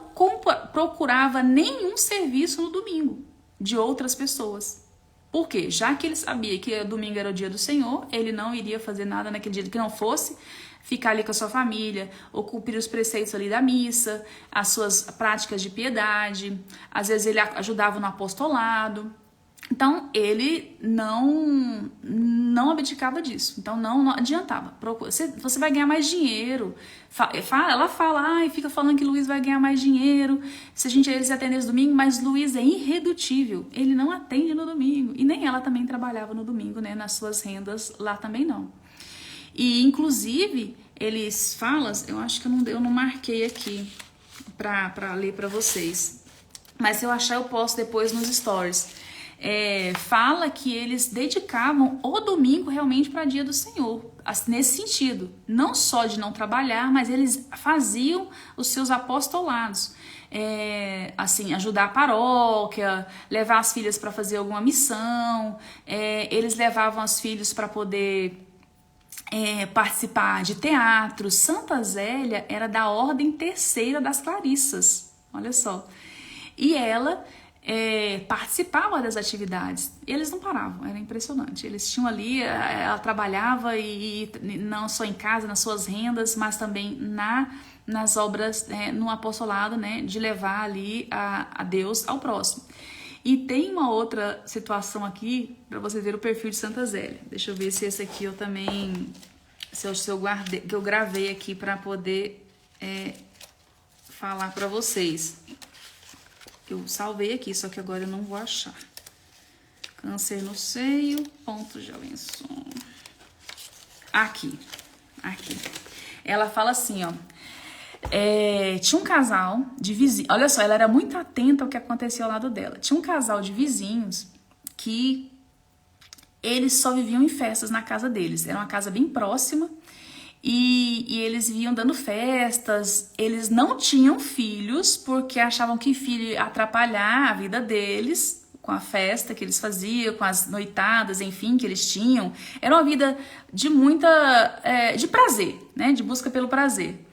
procurava nenhum serviço no domingo de outras pessoas. Por quê? Já que ele sabia que domingo era o dia do Senhor, ele não iria fazer nada naquele dia que não fosse ficar ali com a sua família, ou cumprir os preceitos ali da missa, as suas práticas de piedade. Às vezes ele ajudava no apostolado. Então, ele não abdicava disso. Então, não adiantava. Você vai ganhar mais dinheiro. Ela fala, e fica falando que Luiz vai ganhar mais dinheiro se eles atenderem no domingo, mas Luiz é irredutível. Ele não atende no domingo. E nem ela também trabalhava no domingo, né? Nas suas rendas, lá também não. E, inclusive, eles falam, eu acho que eu não marquei aqui pra ler pra vocês. Mas se eu achar, eu posto depois nos stories. Fala que eles dedicavam o domingo realmente para dia do Senhor, nesse sentido, não só de não trabalhar, mas eles faziam os seus apostolados, assim, ajudar a paróquia, levar as filhas para fazer alguma missão, eles levavam os filhos para poder participar de teatro. Santa Zélia era da ordem terceira das Clarissas, olha só, e ela participava das atividades. Eles não paravam, era impressionante. Eles tinham ali, ela trabalhava e não só em casa, nas suas rendas, mas também nas obras, no apostolado, né, de levar ali a Deus ao próximo. E tem uma outra situação aqui, para você ver o perfil de Santa Zélia. Deixa eu ver se esse aqui eu também, se eu guardei, que eu gravei aqui para poder falar para vocês. Eu salvei aqui, só que agora eu não vou achar. Câncer no seio, ponto de Alençon. Aqui. Ela fala assim, ó. Tinha um casal de vizinhos. Olha só, ela era muito atenta ao que acontecia ao lado dela. Tinha um casal de vizinhos que eles só viviam em festas na casa deles. Era uma casa bem próxima. E eles viam dando festas, eles não tinham filhos, porque achavam que filho ia atrapalhar a vida deles, com a festa que eles faziam, com as noitadas, enfim, que eles tinham. Era uma vida de de prazer, né, de busca pelo prazer.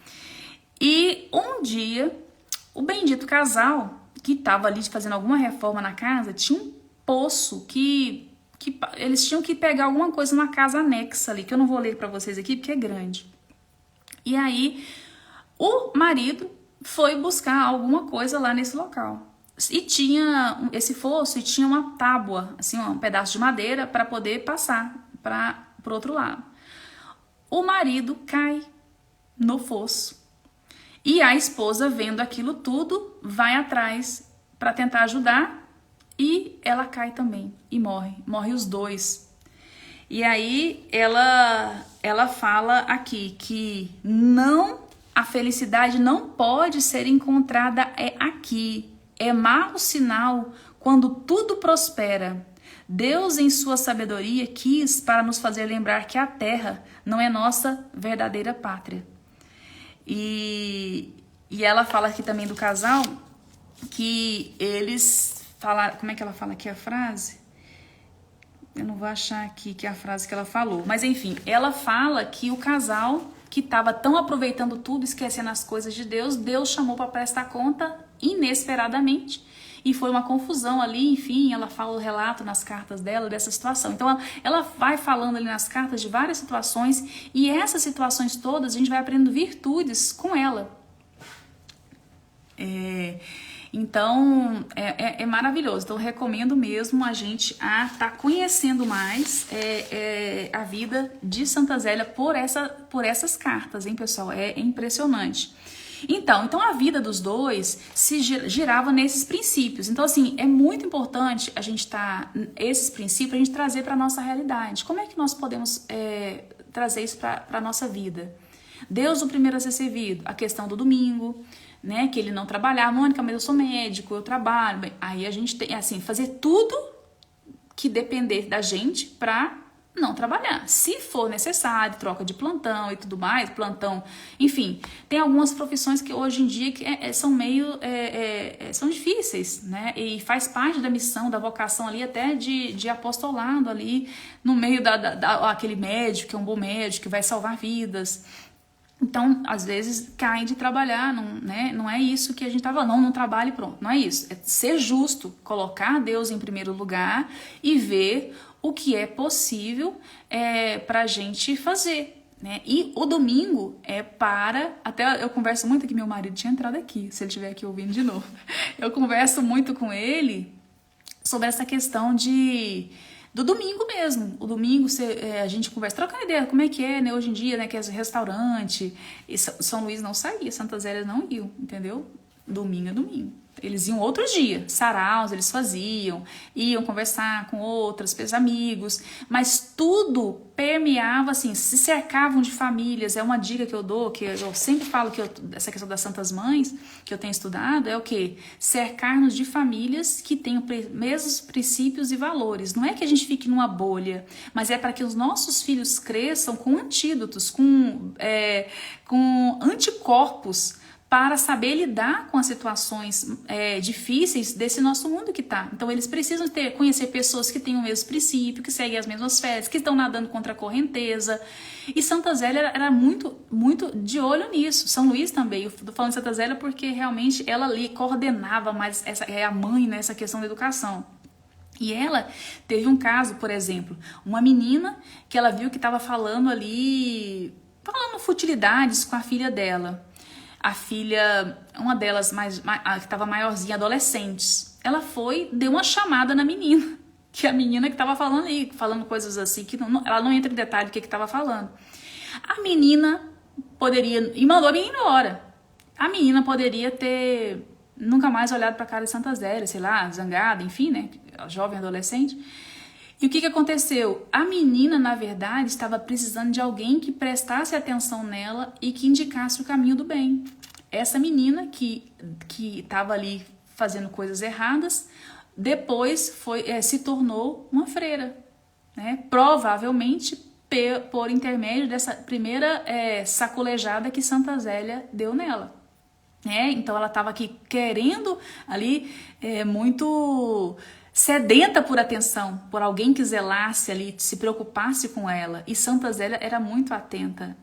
E um dia, o bendito casal, que estava ali fazendo alguma reforma na casa, tinha um poço que eles tinham que pegar alguma coisa numa casa anexa ali, que eu não vou ler para vocês aqui porque é grande. E aí, o marido foi buscar alguma coisa lá nesse local. E tinha esse fosso e tinha uma tábua, assim, um pedaço de madeira para poder passar para o outro lado. O marido cai no fosso. E a esposa, vendo aquilo tudo, vai atrás para tentar ajudar. E ela cai também e morre os dois. E aí ela fala aqui que a felicidade não pode ser encontrada aqui. É mau sinal quando tudo prospera. Deus, em sua sabedoria, quis para nos fazer lembrar que a terra não é nossa verdadeira pátria. E ela fala aqui também do casal que eles falaram. Como é que ela fala aqui a frase? Eu não vou achar aqui que é a frase que ela falou. Mas enfim, ela fala que o casal que estava tão aproveitando tudo, esquecendo as coisas de Deus, Deus chamou para prestar conta inesperadamente. E foi uma confusão ali, enfim, ela fala o relato nas cartas dela dessa situação. Então ela vai falando ali nas cartas de várias situações, e essas situações todas a gente vai aprendendo virtudes com ela. Então é maravilhoso. Então eu recomendo mesmo a gente estar conhecendo mais a vida de Santa Zélia por essas cartas, hein, pessoal? É impressionante. Então a vida dos dois se girava nesses princípios. Então, assim, é muito importante a gente esses princípios, a gente trazer para a nossa realidade. Como é que nós podemos trazer isso para a nossa vida? Deus, o primeiro a ser servido, a questão do domingo, né? Que ele não trabalhava. Mônica, mas eu sou médico, eu trabalho. Bem, aí a gente tem, assim, fazer tudo que depender da gente para não trabalhar. Se for necessário, troca de plantão e tudo mais, plantão, enfim, tem algumas profissões que hoje em dia são meio, são difíceis, né? E faz parte da missão, da vocação ali, até de apostolado ali, no meio aquele médico, que é um bom médico, que vai salvar vidas. Então, às vezes, caem de trabalhar, não é isso que a gente tá falando, não trabalhe, pronto, não é isso. É ser justo, colocar Deus em primeiro lugar e ver o que é possível pra gente fazer, né? E o domingo até eu converso muito aqui, meu marido tinha entrado aqui, se ele estiver aqui ouvindo de novo. Eu converso muito com ele sobre essa questão do domingo mesmo. O domingo a gente conversa, trocando ideia, como é que é, né, hoje em dia, né, que é restaurante. E São Luís não saía, Santa Zélia não ia, entendeu? Domingo é domingo. Eles iam outro dia, saraus eles faziam, iam conversar com amigos, mas tudo permeava, assim, se cercavam de famílias. É uma dica que eu dou, que eu sempre falo, essa questão das Santas Mães, que eu tenho estudado, é o quê? Cercar-nos de famílias que têm os mesmos princípios e valores. Não é que a gente fique numa bolha, mas é para que os nossos filhos cresçam com antídotos, com anticorpos, para saber lidar com as situações difíceis desse nosso mundo que tá. Então eles precisam conhecer pessoas que têm o mesmo princípio, que seguem as mesmas fés, que estão nadando contra a correnteza. E Santa Zélia era muito, muito de olho nisso. São Luís também. Eu tô falando de Santa Zélia porque realmente ela ali coordenava mais, a mãe nessa questão da educação. E ela teve um caso, por exemplo, uma menina que ela viu que estava falando futilidades com a filha dela. A filha, uma delas que estava maiorzinha, adolescentes. Ela deu uma chamada na menina, que a menina que estava falando coisas assim, que ela não entra em detalhe do que estava falando. A menina e mandou a menina embora. A menina poderia ter nunca mais olhado para a cara de Santa Zélia, sei lá, zangada, enfim, né, jovem adolescente. E o que aconteceu? A menina, na verdade, estava precisando de alguém que prestasse atenção nela e que indicasse o caminho do bem. Essa menina que estava ali fazendo coisas erradas, depois se tornou uma freira, né? Provavelmente por intermédio dessa primeira sacolejada que Santa Zélia deu nela. Então ela estava aqui querendo ali muito sedenta por atenção, por alguém que zelasse ali, se preocupasse com ela. E Santa Zélia era muito atenta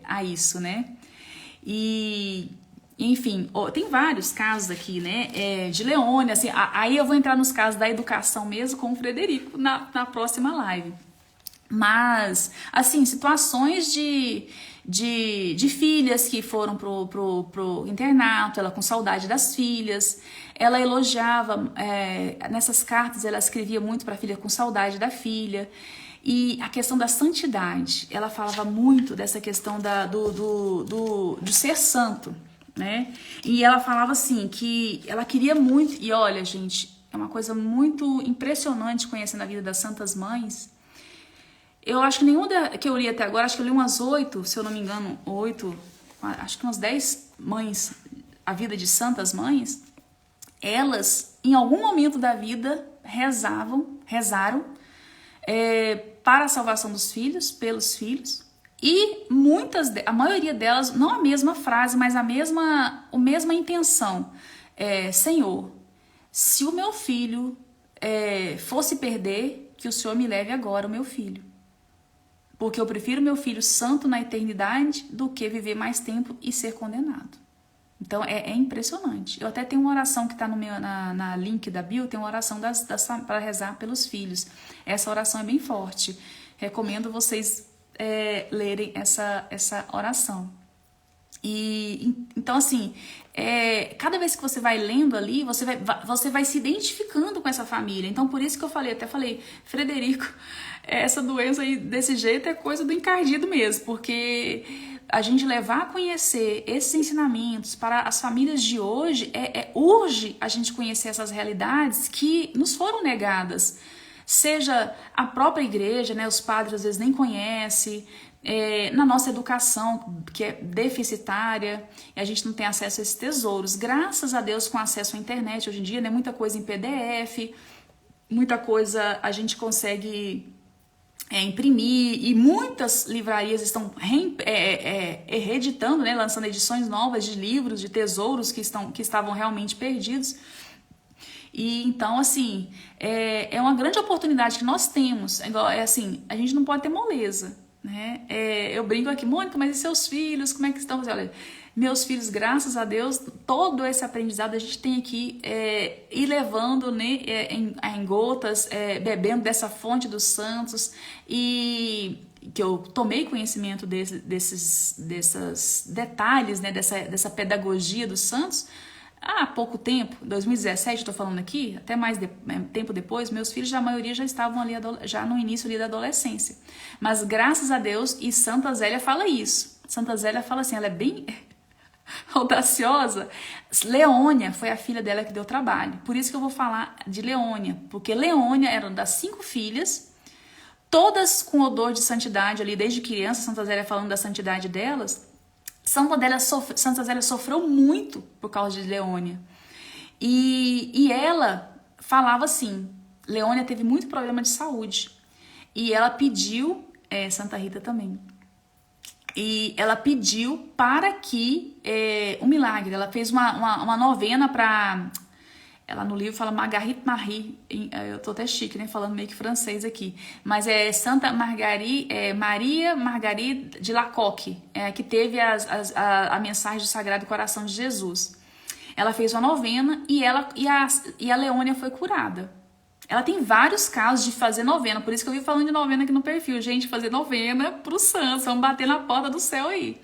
a isso, né? E, enfim, tem vários casos aqui, né? De Leônia, assim, aí eu vou entrar nos casos da educação mesmo com o Frederico na próxima live. Mas, assim, situações de filhas que foram pro internato, ela com saudade das filhas, ela elogiava, nessas cartas ela escrevia muito para a filha com saudade da filha, e a questão da santidade, ela falava muito dessa questão de ser santo, né? E ela falava assim, que ela queria muito, e olha gente, é uma coisa muito impressionante conhecendo a vida das santas mães. Eu acho que nenhuma que eu li até agora, acho que eu li umas 8, se eu não me engano, 8, acho que umas 10 mães, a vida de santas mães, elas, em algum momento da vida, rezaram para a salvação dos filhos, pelos filhos, e a maioria delas, não a mesma frase, mas a mesma intenção. Senhor, se o meu filho fosse perder, que o Senhor me leve agora o meu filho. Porque eu prefiro meu filho santo na eternidade do que viver mais tempo e ser condenado. Então é impressionante. Eu até tenho uma oração que está na link da bio, tem uma oração para rezar pelos filhos. Essa oração é bem forte. Recomendo vocês lerem essa oração. Então assim, cada vez que você vai lendo ali, você vai se identificando com essa família. Então por isso que eu até falei, Frederico, essa doença aí desse jeito é coisa do encardido mesmo, porque a gente levar a conhecer esses ensinamentos para as famílias de hoje, urge a gente conhecer essas realidades que nos foram negadas. Seja a própria igreja, né, os padres às vezes nem conhecem, na nossa educação, que é deficitária, e a gente não tem acesso a esses tesouros. Graças a Deus, com acesso à internet, hoje em dia, né, muita coisa em PDF, muita coisa a gente consegue imprimir, e muitas livrarias estão reeditando, né, lançando edições novas de livros, de tesouros que estavam realmente perdidos. E então, assim, é uma grande oportunidade que nós temos. Assim, a gente não pode ter moleza, né? Eu brinco aqui, Mônica, mas e seus filhos, como é que estão? Olha, meus filhos, graças a Deus, todo esse aprendizado a gente tem aqui ir levando, né, em gotas, bebendo dessa fonte dos santos, e que eu tomei conhecimento desses detalhes, né, dessa pedagogia dos santos há pouco tempo, 2017, estou falando aqui, até mais tempo depois, meus filhos, a maioria já estavam ali já no início ali da adolescência. Mas graças a Deus, e Santa Zélia fala isso. Santa Zélia fala assim, ela é bem audaciosa. Leônia foi a filha dela que deu trabalho. Por isso que eu vou falar de Leônia, porque Leônia era das 5 filhas, todas com odor de santidade ali desde criança. Santa Zélia falando da santidade delas. Santa Zélia sofreu muito por causa de Leônia. E ela falava assim, Leônia teve muito problema de saúde. E ela pediu, Santa Rita também, e ela pediu para que um milagre. Ela fez uma novena para... Ela no livro fala Marguerite Marie, eu tô até chique, né, falando meio que francês aqui, mas é Santa Maria Marguerite de Lacoque, que teve a mensagem do Sagrado Coração de Jesus. Ela fez uma novena e a Leônia foi curada. Ela tem vários casos de fazer novena, por isso que eu vi falando de novena aqui no perfil. Gente, fazer novena pro santos, vamos bater na porta do céu aí.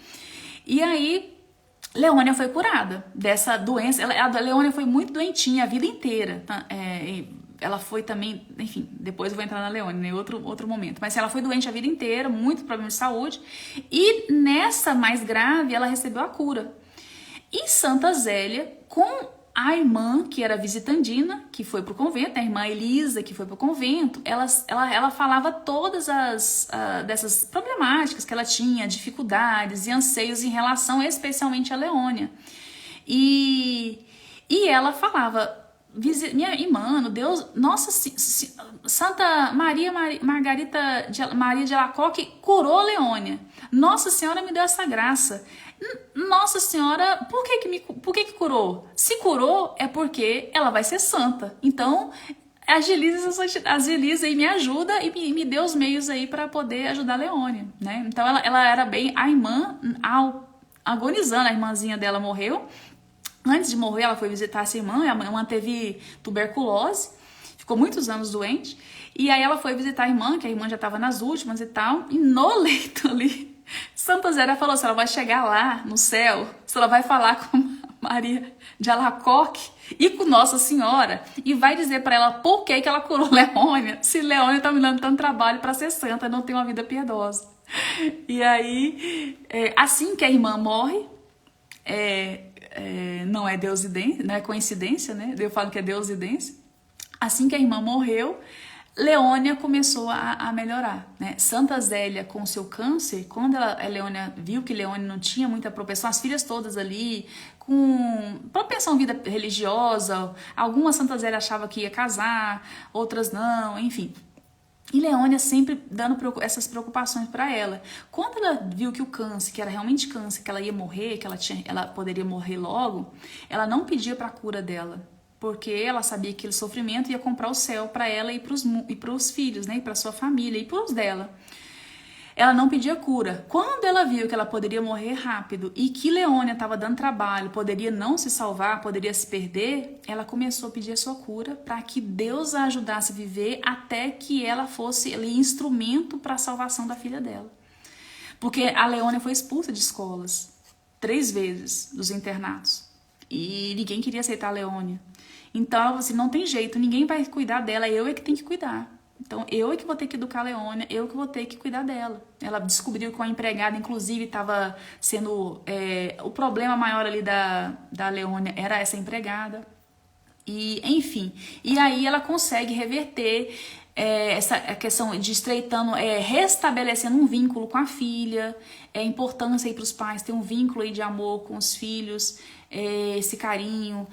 E aí... Leônia foi curada dessa doença. A Leônia foi muito doentinha a vida inteira. Tá? Ela foi também, enfim, depois eu vou entrar na Leônia, em outro momento. Mas ela foi doente a vida inteira, muito problema de saúde. E nessa mais grave, ela recebeu a cura. E Santa Zélia, com a irmã, que era visitandina, que foi pro convento, a irmã Elisa, que foi pro convento, ela falava todas dessas problemáticas que ela tinha, dificuldades e anseios em relação especialmente a Leônia. E ela falava, minha irmã, Deus, nossa, Santa Maria de Alacoque curou Leônia. Nossa Senhora me deu essa graça. Nossa Senhora, por que curou? Se curou é porque ela vai ser santa. Então, agiliza e me ajuda e me dê os meios aí para poder ajudar a Leônia, né? Então, ela era bem a irmã, agonizando, a irmãzinha dela morreu. Antes de morrer, ela foi visitar essa irmã. A irmã teve tuberculose, ficou muitos anos doente. E aí ela foi visitar a irmã, que a irmã já estava nas últimas e tal. E no leito ali, Santa Zélia falou assim, ela vai chegar lá no céu, se ela vai falar com Maria de Alacoque e com Nossa Senhora e vai dizer para ela por que ela curou Leônia, se Leônia tá me dando tanto trabalho para ser santa, não tem uma vida piedosa. E aí, assim que a irmã morre, não é deusidência, não é coincidência, né? Eu falo que é deusidência. Assim que a irmã morreu, Leônia começou a melhorar, né? Santa Zélia, com seu câncer, quando a Leônia viu que Leônia não tinha muita propensão, as filhas todas ali, com propensão à vida religiosa, algumas Santa Zélia achava que ia casar, outras não, enfim. E Leônia sempre dando essas preocupações para ela. Quando ela viu que o câncer, que era realmente câncer, que ela ia morrer, que ela poderia morrer logo, ela não pedia para a cura dela, porque ela sabia que aquele sofrimento ia comprar o céu para ela e para os filhos, né, e para sua família e para os dela. Ela não pedia cura. Quando ela viu que ela poderia morrer rápido e que Leônia estava dando trabalho, poderia não se salvar, poderia se perder, ela começou a pedir a sua cura para que Deus a ajudasse a viver até que ela fosse ali instrumento para a salvação da filha dela. Porque a Leônia foi expulsa de escolas 3 vezes dos internatos e ninguém queria aceitar a Leônia. Então ela falou assim, não tem jeito, ninguém vai cuidar dela, eu é que tenho que cuidar. Então eu é que vou ter que educar a Leônia, eu que vou ter que cuidar dela. Ela descobriu que uma empregada, inclusive, estava sendo... o problema maior ali da Leônia era essa empregada. E, enfim, e aí ela consegue reverter essa questão de estreitando, restabelecendo um vínculo com a filha, a importância aí para os pais ter um vínculo aí de amor com os filhos, esse carinho,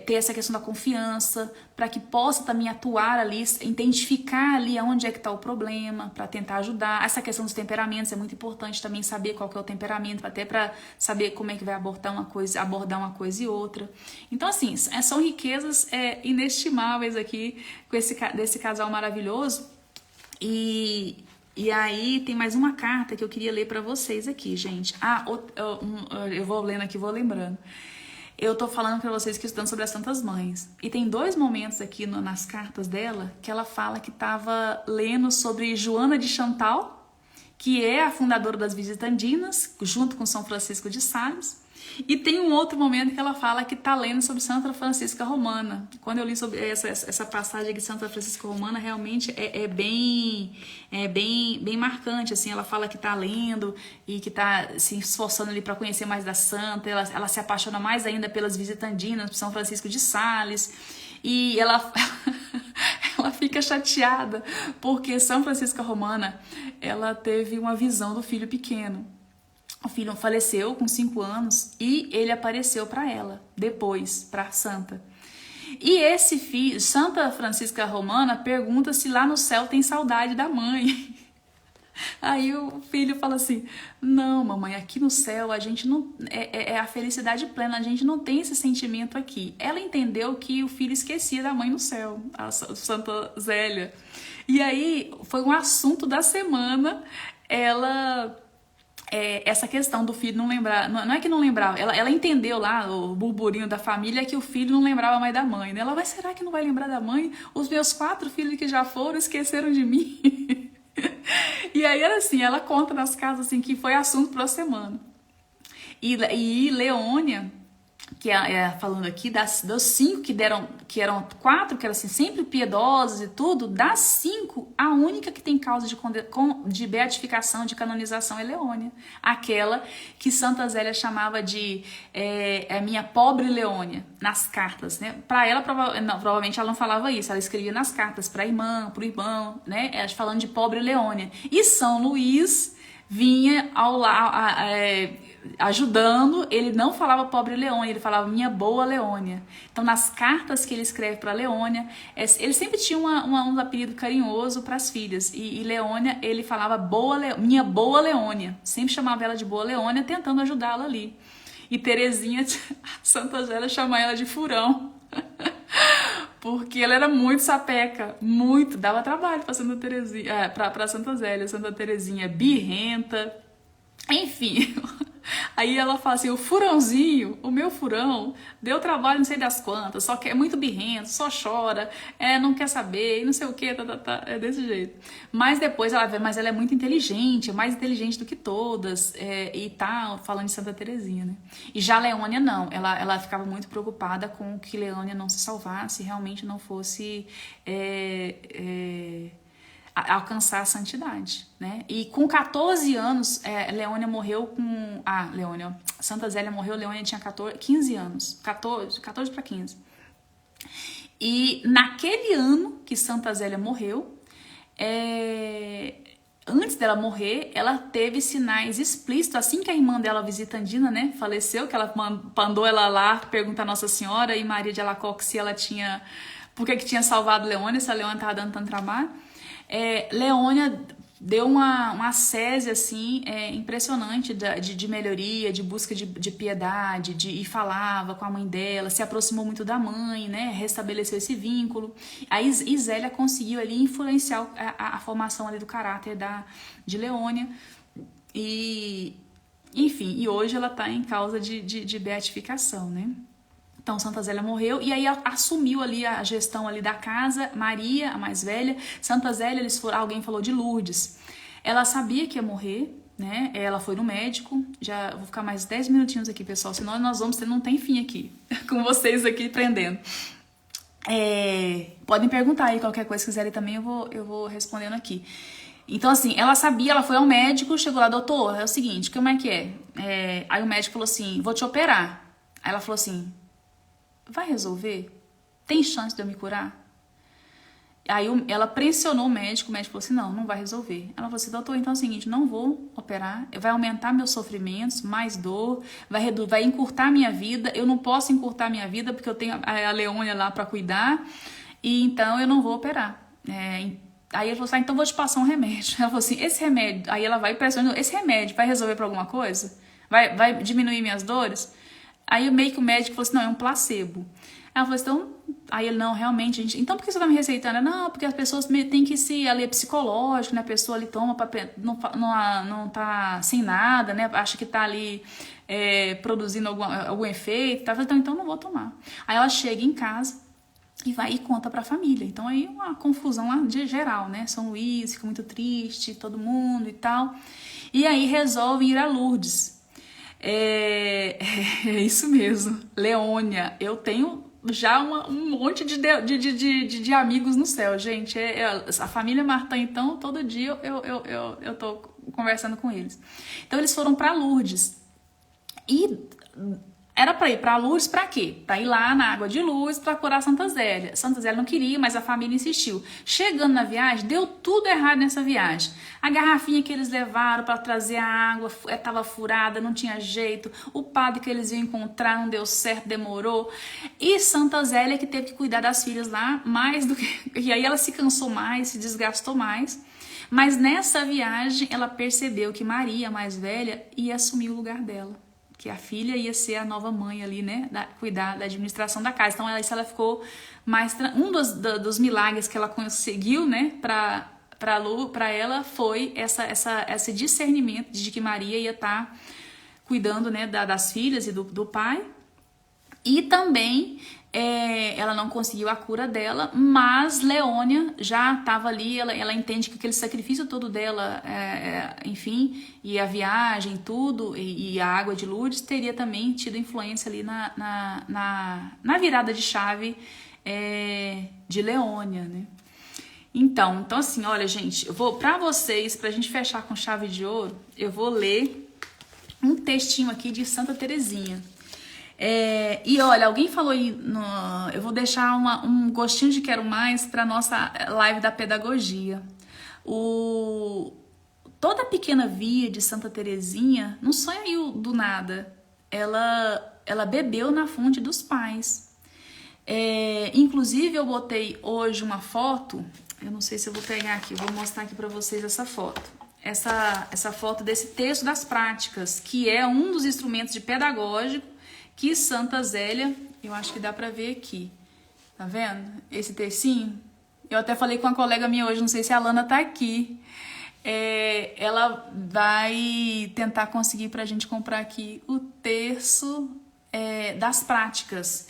ter essa questão da confiança, para que possa também atuar ali, identificar ali onde é que está o problema, para tentar ajudar. Essa questão dos temperamentos é muito importante também, saber qual que é o temperamento, até para saber como é que vai abordar uma coisa e outra. Então, assim, são riquezas inestimáveis aqui desse casal maravilhoso. E aí tem mais uma carta que eu queria ler para vocês aqui, gente. Eu vou lendo aqui, vou lembrando. Eu tô falando para vocês que estudando sobre as Santas Mães. E tem 2 momentos aqui nas cartas dela que ela fala que estava lendo sobre Joana de Chantal, que é a fundadora das Visitandinas, junto com São Francisco de Sales. E tem um outro momento que ela fala que está lendo sobre Santa Francisca Romana. Quando eu li sobre essa passagem de Santa Francisca Romana, realmente é bem marcante. Assim, ela fala que está lendo e que está se esforçando ali para conhecer mais da santa. Ela se apaixona mais ainda pelas Visitandinas, por São Francisco de Sales. E ela fica chateada porque São Francisco Romana, ela teve uma visão do filho pequeno. O filho faleceu com 5 anos e ele apareceu para ela, depois, para a santa. E esse filho, Santa Francisca Romana, pergunta se lá no céu tem saudade da mãe. Aí o filho fala assim: não, mamãe, aqui no céu a gente não. É a felicidade plena, a gente não tem esse sentimento aqui. Ela entendeu que o filho esquecia da mãe no céu, a Santa Zélia. E aí foi um assunto da semana, ela. Essa questão do filho não lembrar, não é que não lembrava, ela entendeu lá o burburinho da família que o filho não lembrava mais da mãe, né? Ela vai, será que não vai lembrar da mãe? Os meus 4 filhos que já foram esqueceram de mim. E aí era assim, ela conta nas casas assim que foi assunto pra semana. E Leônia, que falando aqui, dos 5 que eram 4, que eram assim, sempre piedosas e tudo, das 5, a única que tem causa de beatificação, de canonização é Leônia. Aquela que Santa Zélia chamava de minha pobre Leônia, nas cartas, né? Para ela, provavelmente ela não falava isso, ela escrevia nas cartas para a irmã, pro irmão, né? Falando de pobre Leônia. E São Luís vinha ao lado, ajudando, ele não falava pobre Leônia, ele falava minha boa Leônia. Então, nas cartas que ele escreve para Leônia, ele sempre tinha um apelido carinhoso para as filhas. E Leônia, ele falava minha boa Leônia. Sempre chamava ela de boa Leônia, tentando ajudá-la ali. E Terezinha, Santa Zélia, chamava ela de furão. Porque ela era muito sapeca, muito, dava trabalho para Santa Terezinha, para Santa Zélia. Santa Terezinha birrenta, enfim. Aí ela fala assim, o furãozinho, o meu furão, deu trabalho não sei das quantas, só que é muito birrento, só chora, não quer saber, e não sei o que, é desse jeito. Mas depois ela vê, mas ela é muito inteligente, é mais inteligente do que todas, e tá falando de Santa Terezinha, né? E já Leônia não, ela ficava muito preocupada com que Leônia não se salvasse, realmente não fosse alcançar a santidade, né? E com 14 anos, Leônia morreu com... Santa Zélia morreu, Leônia tinha 15 anos. 14 para 15. E naquele ano que Santa Zélia morreu, antes dela morrer, ela teve sinais explícitos. Assim que a irmã dela, Visitandina, né, faleceu, que ela mandou ela lá perguntar a Nossa Senhora e Maria de Alacoque se ela tinha... Por que tinha salvado Leônia, se a Leônia estava dando tanto trabalho. Leônia deu uma ascese assim, impressionante de melhoria, de busca de piedade, e falava com a mãe dela, se aproximou muito da mãe, né, restabeleceu esse vínculo. Aí Zélia conseguiu ali influenciar a formação ali do caráter de Leônia, e enfim, e hoje ela está em causa de beatificação, né? Então, Santa Zélia morreu e aí assumiu ali a gestão ali da casa, Maria, a mais velha. Santa Zélia, alguém falou de Lourdes. Ela sabia que ia morrer, né? Ela foi no médico. Já vou ficar mais 10 minutinhos aqui, pessoal, senão nós vamos ter, não tem fim aqui, com vocês aqui prendendo. Podem perguntar aí qualquer coisa que quiserem também, eu vou respondendo aqui. Então, assim, ela sabia, ela foi ao médico, chegou lá, doutor, é o seguinte, como é que é? Aí o médico falou assim, vou te operar. Aí ela falou assim, vai resolver? Tem chance de eu me curar? Aí ela pressionou o médico falou assim, não vai resolver. Ela falou assim, doutor, então é o seguinte, não vou operar, vai aumentar meus sofrimentos, mais dor, vai encurtar minha vida, eu não posso encurtar minha vida porque eu tenho a Leônia lá para cuidar, e então eu não vou operar. Aí ele falou assim, então vou te passar um remédio. Ela falou assim, esse remédio, aí ela vai pressionando, esse remédio vai resolver para alguma coisa? Vai diminuir minhas dores? Aí meio que o médico falou assim, não, é um placebo. Ela falou assim, então... Aí ele, não, realmente, gente... Então por que você tá me receitando? Não, porque as pessoas têm que se... Ali é psicológico, né? A pessoa ali toma, não tá sem nada, né? Acha que tá ali produzindo algum efeito. Tá? Então não vou tomar. Aí ela chega em casa e vai e conta pra família. Então aí uma confusão lá de geral, né? São Luís fica muito triste, todo mundo e tal. E aí resolve ir a Lourdes. É isso mesmo, Leônia. Eu tenho já um monte de amigos no céu, gente. A família Martin, então, todo dia eu tô conversando com eles. Então, eles foram para Lourdes. E era para ir para Lourdes para quê? Para ir lá na água de luz para curar Santa Zélia. Santa Zélia não queria, mas a família insistiu. Chegando na viagem, deu tudo errado nessa viagem. A garrafinha que eles levaram para trazer a água estava furada, não tinha jeito. O padre que eles iam encontrar não deu certo, demorou. E Santa Zélia que teve que cuidar das filhas lá mais do que... E aí ela se cansou mais, se desgastou mais. Mas nessa viagem ela percebeu que Maria, a mais velha, ia assumir o lugar dela. Que a filha ia ser a nova mãe ali, né? Cuidar da administração da casa. Então ela ficou mais... Um dos milagres que ela conseguiu, né? Para ela foi esse discernimento de que Maria ia estar cuidando, né, das filhas e do pai. E também ela não conseguiu a cura dela, mas Leônia já estava ali, ela entende que aquele sacrifício todo dela, enfim, e a viagem, tudo, e a água de Lourdes teria também tido influência ali na virada de chave de Leônia, né? Então assim, olha, gente, eu vou pra gente fechar com chave de ouro, eu vou ler um textinho aqui de Santa Terezinha. E olha, alguém falou aí, eu vou deixar um gostinho de quero mais para nossa live da pedagogia. Toda a pequena via de Santa Terezinha não saiu do nada. Ela bebeu na fonte dos pais. Inclusive eu botei hoje uma foto, eu não sei se eu vou pegar aqui, vou mostrar aqui para vocês essa foto. Essa foto desse texto das práticas, que é um dos instrumentos de pedagógico que Santa Zélia, eu acho que dá pra ver aqui, tá vendo? Esse tercinho. Eu até falei com uma colega minha hoje, não sei se a Lana tá aqui. Ela vai tentar conseguir pra gente comprar aqui o terço das práticas.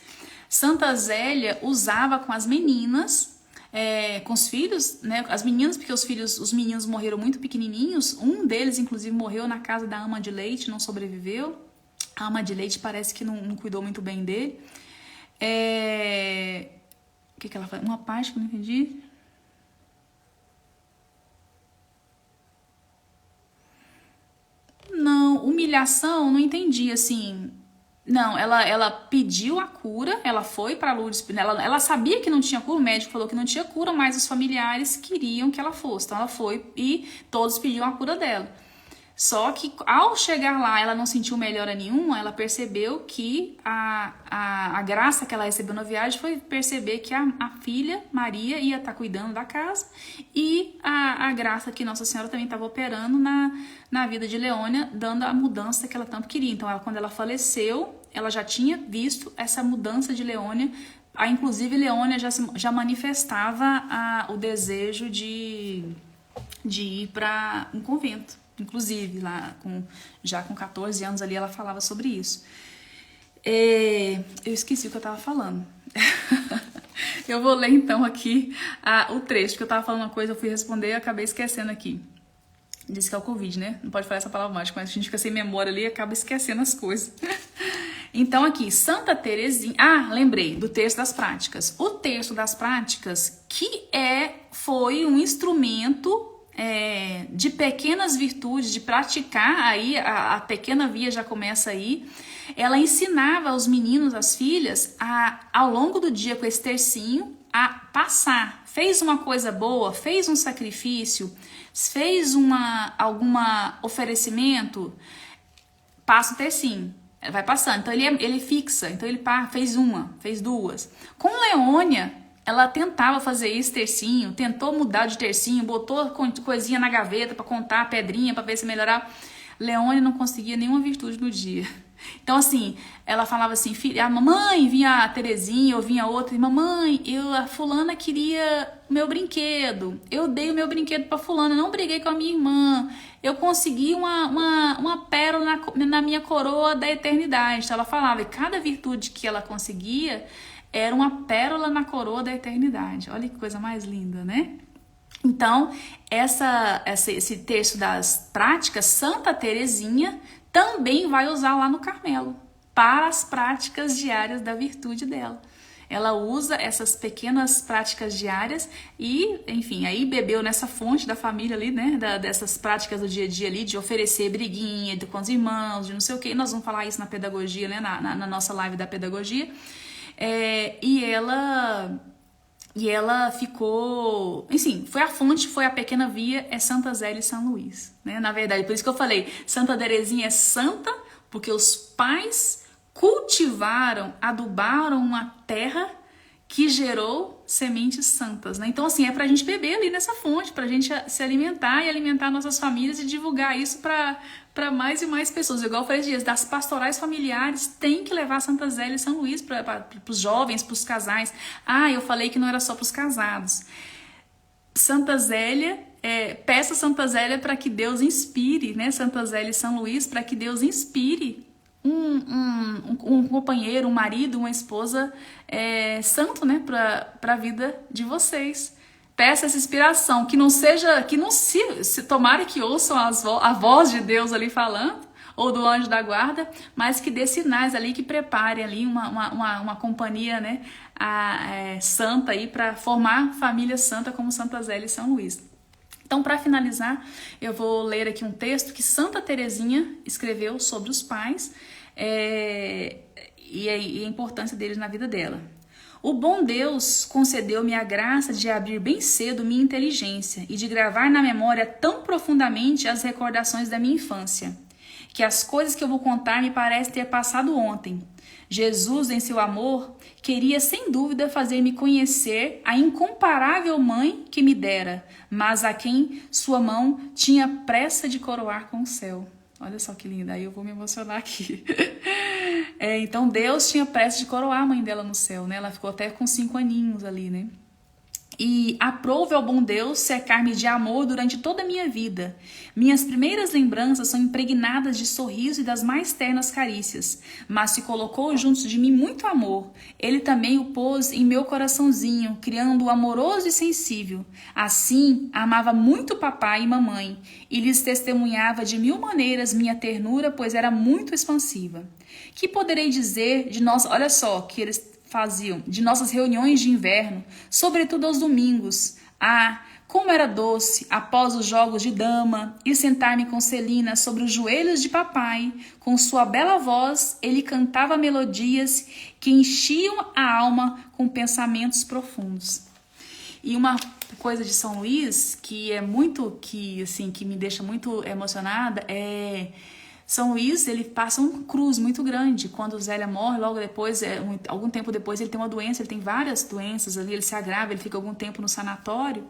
Santa Zélia usava com as meninas, com os filhos, né? As meninas, porque os meninos morreram muito pequenininhos. Um deles, inclusive, morreu na casa da ama de leite, não sobreviveu. A ama de leite parece que não cuidou muito bem dele. O que ela faz? Uma parte que eu não entendi. Não, humilhação, não entendi, assim. Não, ela pediu a cura, ela foi para Lourdes, ela sabia que não tinha cura, o médico falou que não tinha cura, mas os familiares queriam que ela fosse. Então ela foi e todos pediam a cura dela. Só que ao chegar lá, ela não sentiu melhora nenhuma, ela percebeu que a graça que ela recebeu na viagem foi perceber que a filha, Maria, ia estar cuidando da casa e a graça que Nossa Senhora também estava operando na vida de Leônia, dando a mudança que ela tanto queria. Então, quando ela faleceu, ela já tinha visto essa mudança de Leônia. Inclusive, Leônia já manifestava o desejo de ir para um convento. Inclusive, lá já com 14 anos ali, ela falava sobre isso. Eu esqueci o que eu tava falando. Eu vou ler então aqui o trecho, porque eu tava falando uma coisa, eu fui responder e acabei esquecendo aqui. Disse que é o Covid, né? Não pode falar essa palavra mágica, mas a gente fica sem memória ali e acaba esquecendo as coisas. Então aqui, Santa Terezinha... lembrei do texto das práticas. O texto das práticas, que foi um instrumento... de pequenas virtudes, de praticar, aí a pequena via já começa aí. Ela ensinava aos meninos, às filhas, ao longo do dia com esse tercinho, a passar. Fez uma coisa boa, fez um sacrifício, fez algum oferecimento, passa o tercinho. Vai passando. Então ele fixa. Então ele fez uma, fez duas. Com Leônia, ela tentava fazer esse tercinho, tentou mudar de tercinho, botou coisinha na gaveta para contar a pedrinha, para ver se melhorava. Leônia não conseguia nenhuma virtude no dia. Então, assim, ela falava assim, filha, a mamãe, vinha a Terezinha, ou vinha outra, e mamãe, a fulana queria o meu brinquedo, eu dei o meu brinquedo pra fulana, não briguei com a minha irmã, eu consegui uma pérola na minha coroa da eternidade. Então, ela falava, e cada virtude que ela conseguia era uma pérola na coroa da eternidade. Olha que coisa mais linda, né? Então, esse texto das práticas, Santa Terezinha também vai usar lá no Carmelo, para as práticas diárias da virtude dela. Ela usa essas pequenas práticas diárias e, enfim, aí bebeu nessa fonte da família ali, né, dessas práticas do dia a dia ali, de oferecer briguinha com os irmãos, de não sei o quê. Nós vamos falar isso na pedagogia, né, na nossa live da pedagogia. E ela ficou, enfim, foi a fonte, foi a pequena via, Santa Zélia e São Luís, né? Na verdade, por isso que eu falei, Santa Terezinha é santa, porque os pais cultivaram, adubaram uma terra que gerou sementes santas, né? Então, assim, é pra gente beber ali nessa fonte, pra gente se alimentar e alimentar nossas famílias e divulgar isso para mais e mais pessoas. Igual eu falei dias, das pastorais familiares, tem que levar Santa Zélia e São Luís para os jovens, para os casais. Ah, eu falei que não era só para os casados. Santa Zélia, peça Santa Zélia para que Deus inspire, né? Santa Zélia e São Luís, para que Deus inspire um companheiro, um marido, uma esposa santo, né, para a vida de vocês. Peça essa inspiração, que não seja, que não se tomara que ouçam a voz de Deus ali falando, ou do anjo da guarda, mas que dê sinais ali, que prepare ali uma companhia, né, santa aí, para formar família santa como Santa Zélia e São Luís. Então, para finalizar, eu vou ler aqui um texto que Santa Teresinha escreveu sobre os pais e a importância deles na vida dela. O bom Deus concedeu-me a graça de abrir bem cedo minha inteligência e de gravar na memória tão profundamente as recordações da minha infância, que as coisas que eu vou contar me parecem ter passado ontem. Jesus, em seu amor, queria sem dúvida fazer-me conhecer a incomparável mãe que me dera, mas a quem sua mão tinha pressa de coroar com o céu. Olha só que linda, aí eu vou me emocionar aqui. Então Deus tinha pressa de coroar a mãe dela no céu, né? Ela ficou até com 5 aninhos ali, né? E aprove ao bom Deus cercar-me de amor durante toda a minha vida. Minhas primeiras lembranças são impregnadas de sorriso e das mais ternas carícias, mas se colocou junto de mim muito amor. Ele também o pôs em meu coraçãozinho, criando-o amoroso e sensível. Assim, amava muito papai e mamãe, e lhes testemunhava de 1000 maneiras minha ternura, pois era muito expansiva. Que poderei dizer de nós? Olha só, que eles faziam de nossas reuniões de inverno, sobretudo aos domingos. Ah, como era doce, após os jogos de dama, ir sentar-me com Celina sobre os joelhos de papai. Com sua bela voz, ele cantava melodias que enchiam a alma com pensamentos profundos. E uma coisa de São Luís que é muito, que me deixa muito emocionada São Luís, ele passa um cruz muito grande. Quando Zélia morre, logo depois, algum tempo depois, ele tem uma doença, ele tem várias doenças ali, ele se agrava, ele fica algum tempo no sanatório.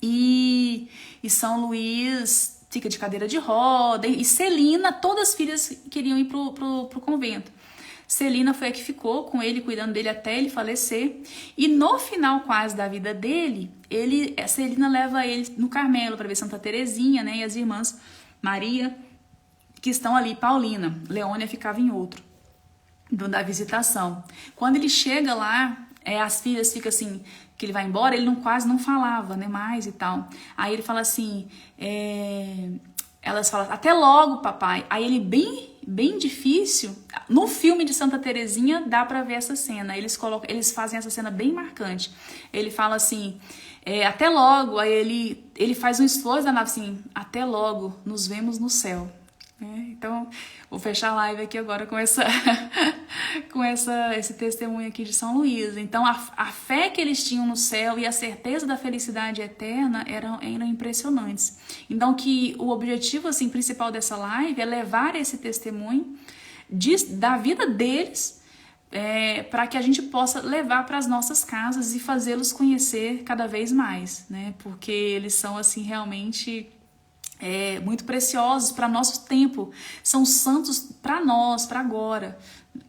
E São Luís fica de cadeira de roda. E Celina, todas as filhas queriam ir pro convento. Celina foi a que ficou com ele, cuidando dele até ele falecer. E no final quase da vida dele, Celina leva ele no Carmelo para ver Santa Teresinha, né, e as irmãs Maria, que estão ali, Paulina. Leônia ficava em outro, da visitação. Quando ele chega lá, as filhas ficam assim, que ele vai embora, ele quase não falava, né, mais e tal. Aí ele fala assim, elas falam, até logo, papai. Aí ele, bem difícil, no filme de Santa Teresinha dá pra ver essa cena, eles fazem essa cena bem marcante. Ele fala assim, até logo, aí ele faz um esforço danado assim, até logo, nos vemos no céu. Então, vou fechar a live aqui agora com esse testemunho aqui de São Luís. Então, a fé que eles tinham no céu e a certeza da felicidade eterna eram impressionantes. Então, que o objetivo principal dessa live é levar esse testemunho da vida deles, para que a gente possa levar para as nossas casas e fazê-los conhecer cada vez mais, né? Porque eles são assim realmente muito preciosos para nosso tempo, são santos para nós, para agora,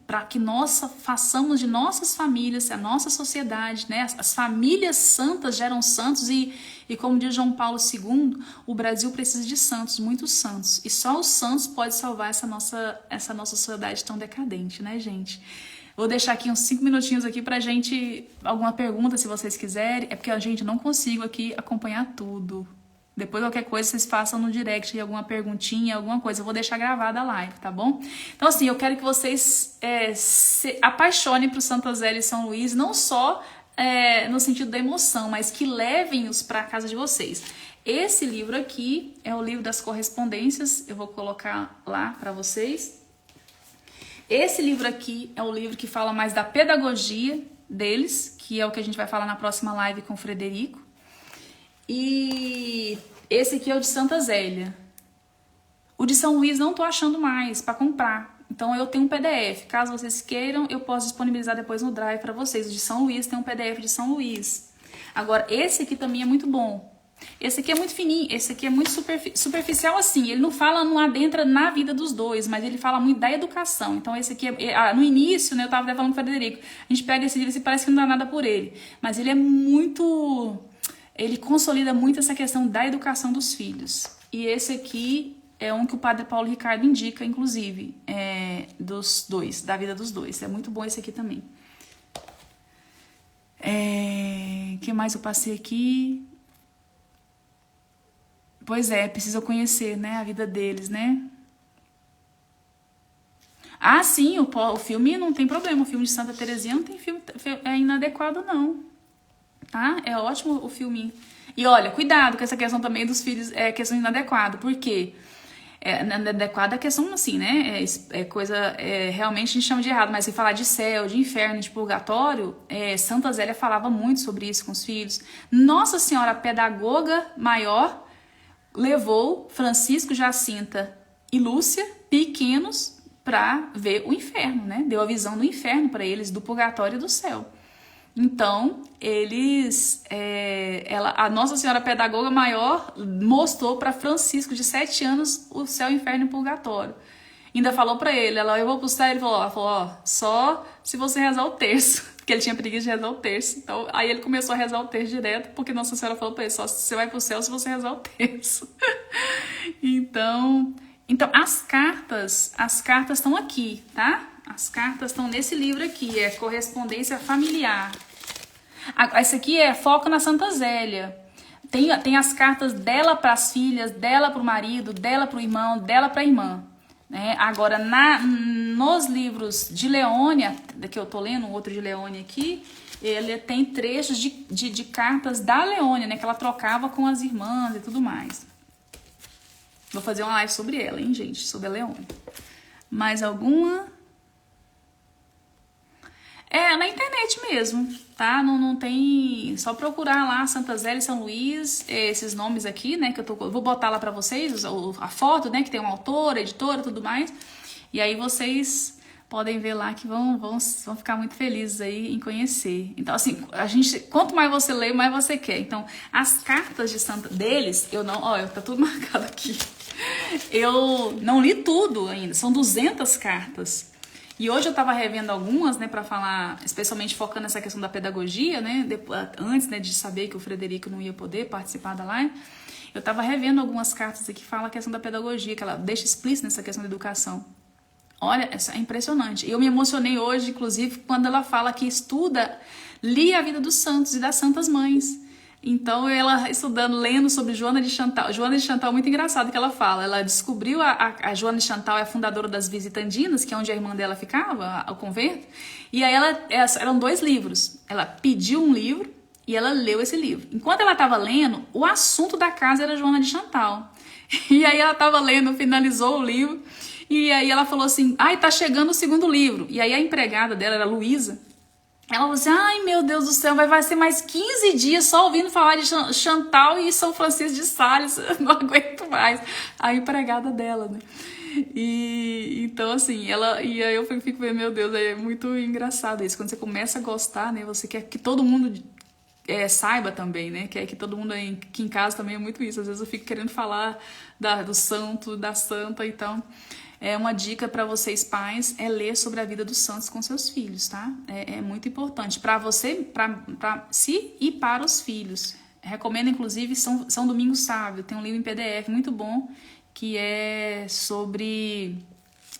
para que nós façamos de nossas famílias, a nossa sociedade, né? As famílias santas geram santos e como diz João Paulo II, o Brasil precisa de santos, muitos santos, e só os santos podem salvar essa nossa sociedade tão decadente, né, gente? Vou deixar aqui uns 5 minutinhos aqui pra gente, alguma pergunta se vocês quiserem, porque a gente não consigo aqui acompanhar tudo. Depois, qualquer coisa, vocês façam no direct alguma perguntinha, alguma coisa. Eu vou deixar gravada a live, tá bom? Então, assim, eu quero que vocês se apaixonem por Santa Zélia e São Luís, não só no sentido da emoção, mas que levem-os para a casa de vocês. Esse livro aqui é o livro das correspondências, eu vou colocar lá para vocês. Esse livro aqui é o livro que fala mais da pedagogia deles, que é o que a gente vai falar na próxima live com o Frederico. E esse aqui é o de Santa Zélia. O de São Luís não tô achando mais para comprar. Então eu tenho um PDF, caso vocês queiram, eu posso disponibilizar depois no Drive para vocês. O de São Luís tem um PDF de São Luís. Agora, esse aqui também é muito bom. Esse aqui é muito fininho, esse aqui é muito superficial assim, ele não fala, não adentra na vida dos dois, mas ele fala muito da educação. Então esse aqui, no início, né, eu tava até falando com o Frederico, a gente pega esse livro e parece que não dá nada por ele, mas ele é muito, ele consolida muito essa questão da educação dos filhos. E esse aqui é um que o Padre Paulo Ricardo indica, inclusive, dos dois, da vida dos dois. É muito bom esse aqui também. Que mais eu passei aqui? Pois é, precisa conhecer, né, a vida deles, né? Ah, sim, o filme não tem problema, o filme de Santa Teresinha não tem filme, é inadequado não, tá? É ótimo o filminho. E olha, cuidado com essa questão também dos filhos, questão inadequada, por quê? Inadequada é questão assim, né? Realmente a gente chama de errado, mas se falar de céu, de inferno, de purgatório, Santa Zélia falava muito sobre isso com os filhos. Nossa Senhora Pedagoga Maior levou Francisco, Jacinta e Lúcia, pequenos, para ver o inferno, né? Deu a visão do inferno para eles, do purgatório e do céu. Então, a Nossa Senhora Pedagoga Maior mostrou para Francisco, de 7 anos, o céu, inferno e purgatório. Ainda falou para ele, eu vou pro céu, ele falou, só se você rezar o terço. Porque ele tinha preguiça de rezar o terço. Então, aí ele começou a rezar o terço direto, porque Nossa Senhora falou pra ele, só você vai pro céu se você rezar o terço. Então as cartas estão aqui, tá? As cartas estão nesse livro aqui, é Correspondência Familiar. Esse aqui é Foco na Santa Zélia. Tem as cartas dela para as filhas, dela para o marido, dela para o irmão, dela para a irmã. Agora, nos livros de Leônia, que eu tô lendo, um outro de Leônia aqui, ele tem trechos de cartas da Leônia, né, que ela trocava com as irmãs e tudo mais. Vou fazer uma live sobre ela, hein, gente, sobre a Leônia. Mais alguma? Na internet mesmo, tá? Não tem... Só procurar lá Santa Zélia e São Luís, esses nomes aqui, né? Que vou botar lá pra vocês, a foto, né? Que tem um autor, editora e tudo mais. E aí vocês podem ver lá que vão ficar muito felizes aí em conhecer. Então, assim, quanto mais você lê, mais você quer. Então, as cartas de Santa deles, olha, tá tudo marcado aqui. Eu não li tudo ainda, são 200 cartas. E hoje eu tava revendo algumas, né, pra falar, especialmente focando nessa questão da pedagogia, né, antes, né, de saber que o Frederico não ia poder participar da live, eu tava revendo algumas cartas aqui que falam a questão da pedagogia, que ela deixa explícito nessa questão da educação. Olha, é impressionante. Eu me emocionei hoje, inclusive, quando ela fala que lia a vida dos santos e das santas mães. Então, ela estudando, lendo sobre Joana de Chantal. Joana de Chantal é muito engraçado que ela fala. Ela descobriu, a Joana de Chantal é a fundadora das Visitandinas, que é onde a irmã dela ficava, o convento. E aí, eram 2 livros. Ela pediu um livro e ela leu esse livro. Enquanto ela estava lendo, o assunto da casa era Joana de Chantal. E aí, ela estava lendo, finalizou o livro. E aí, ela falou assim, tá chegando o 2º livro. E aí, a empregada dela era Luísa. Ela falou assim, ai meu Deus do céu, vai ser mais 15 dias só ouvindo falar de Chantal e São Francisco de Sales, não aguento mais. A empregada dela, né? E então assim, e aí eu fico vendo, meu Deus, é muito engraçado isso. Quando você começa a gostar, né? Você quer que todo mundo saiba também, né? Quer que todo mundo aqui em casa também é muito isso. Às vezes eu fico querendo falar do santo, da santa, então... uma dica para vocês pais é ler sobre a vida dos santos com seus filhos, tá? É muito importante para você, para si e para os filhos. Recomendo, inclusive, São Domingos Sávio. Tem um livro em PDF muito bom que é sobre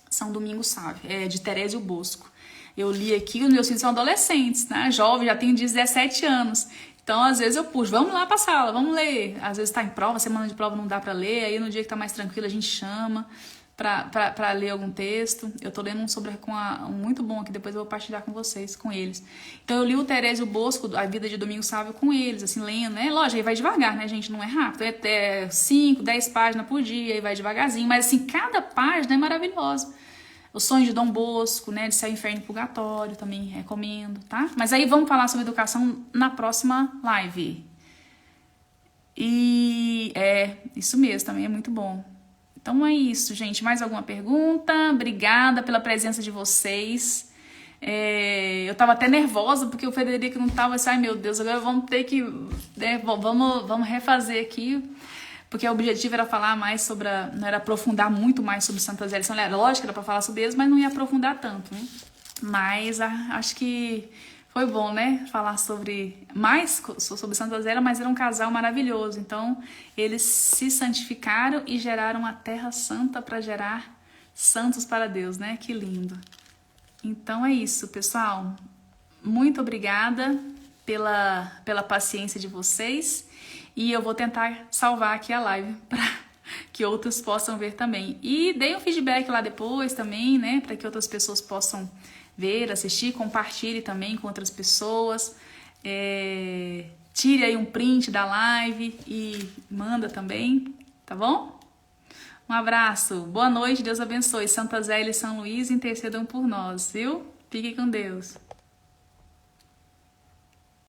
São Domingos Sávio, de Terésio Bosco. Eu li aqui, os meus filhos são adolescentes, né? Jovens, já tenho 17 anos. Então, às vezes eu puxo, vamos lá pra sala, vamos ler. Às vezes tá em prova, semana de prova não dá para ler, aí no dia que tá mais tranquilo a gente chama para ler algum texto. Eu tô lendo um muito bom aqui, depois eu vou partilhar com vocês, com eles. Então eu li o Terésio Bosco, A Vida de Domingos Sávio, com eles, assim, lendo, né? Lógico, aí vai devagar, né, gente? Não é rápido, é 5, 10 páginas por dia, aí vai devagarzinho, mas assim, cada página é maravilhosa. O Sonho de Dom Bosco, né, de Céu, Inferno e Purgatório, também recomendo, tá? Mas aí vamos falar sobre educação na próxima live. E isso mesmo, também é muito bom. Então é isso, gente. Mais alguma pergunta? Obrigada pela presença de vocês. Eu tava até nervosa porque o Frederico não tava assim, ai meu Deus, agora vamos ter que, né, vamos refazer aqui, porque o objetivo era falar mais sobre, não era aprofundar muito mais sobre Santa Zélia. Era lógico que era pra falar sobre eles, mas não ia aprofundar tanto, né? Mas acho que foi bom, né, falar mais sobre Santa Zélia, mas era um casal maravilhoso. Então, eles se santificaram e geraram uma terra santa para gerar santos para Deus, né? Que lindo. Então é isso, pessoal. Muito obrigada pela paciência de vocês. E eu vou tentar salvar aqui a live para que outros possam ver também. E dei um feedback lá depois também, né? Para que outras pessoas possam ver, assistir, compartilhe também com outras pessoas. Tire aí um print da live e manda também, tá bom? Um abraço, boa noite, Deus abençoe. Santa Zélia e São Luís intercedam por nós, viu? Fiquem com Deus.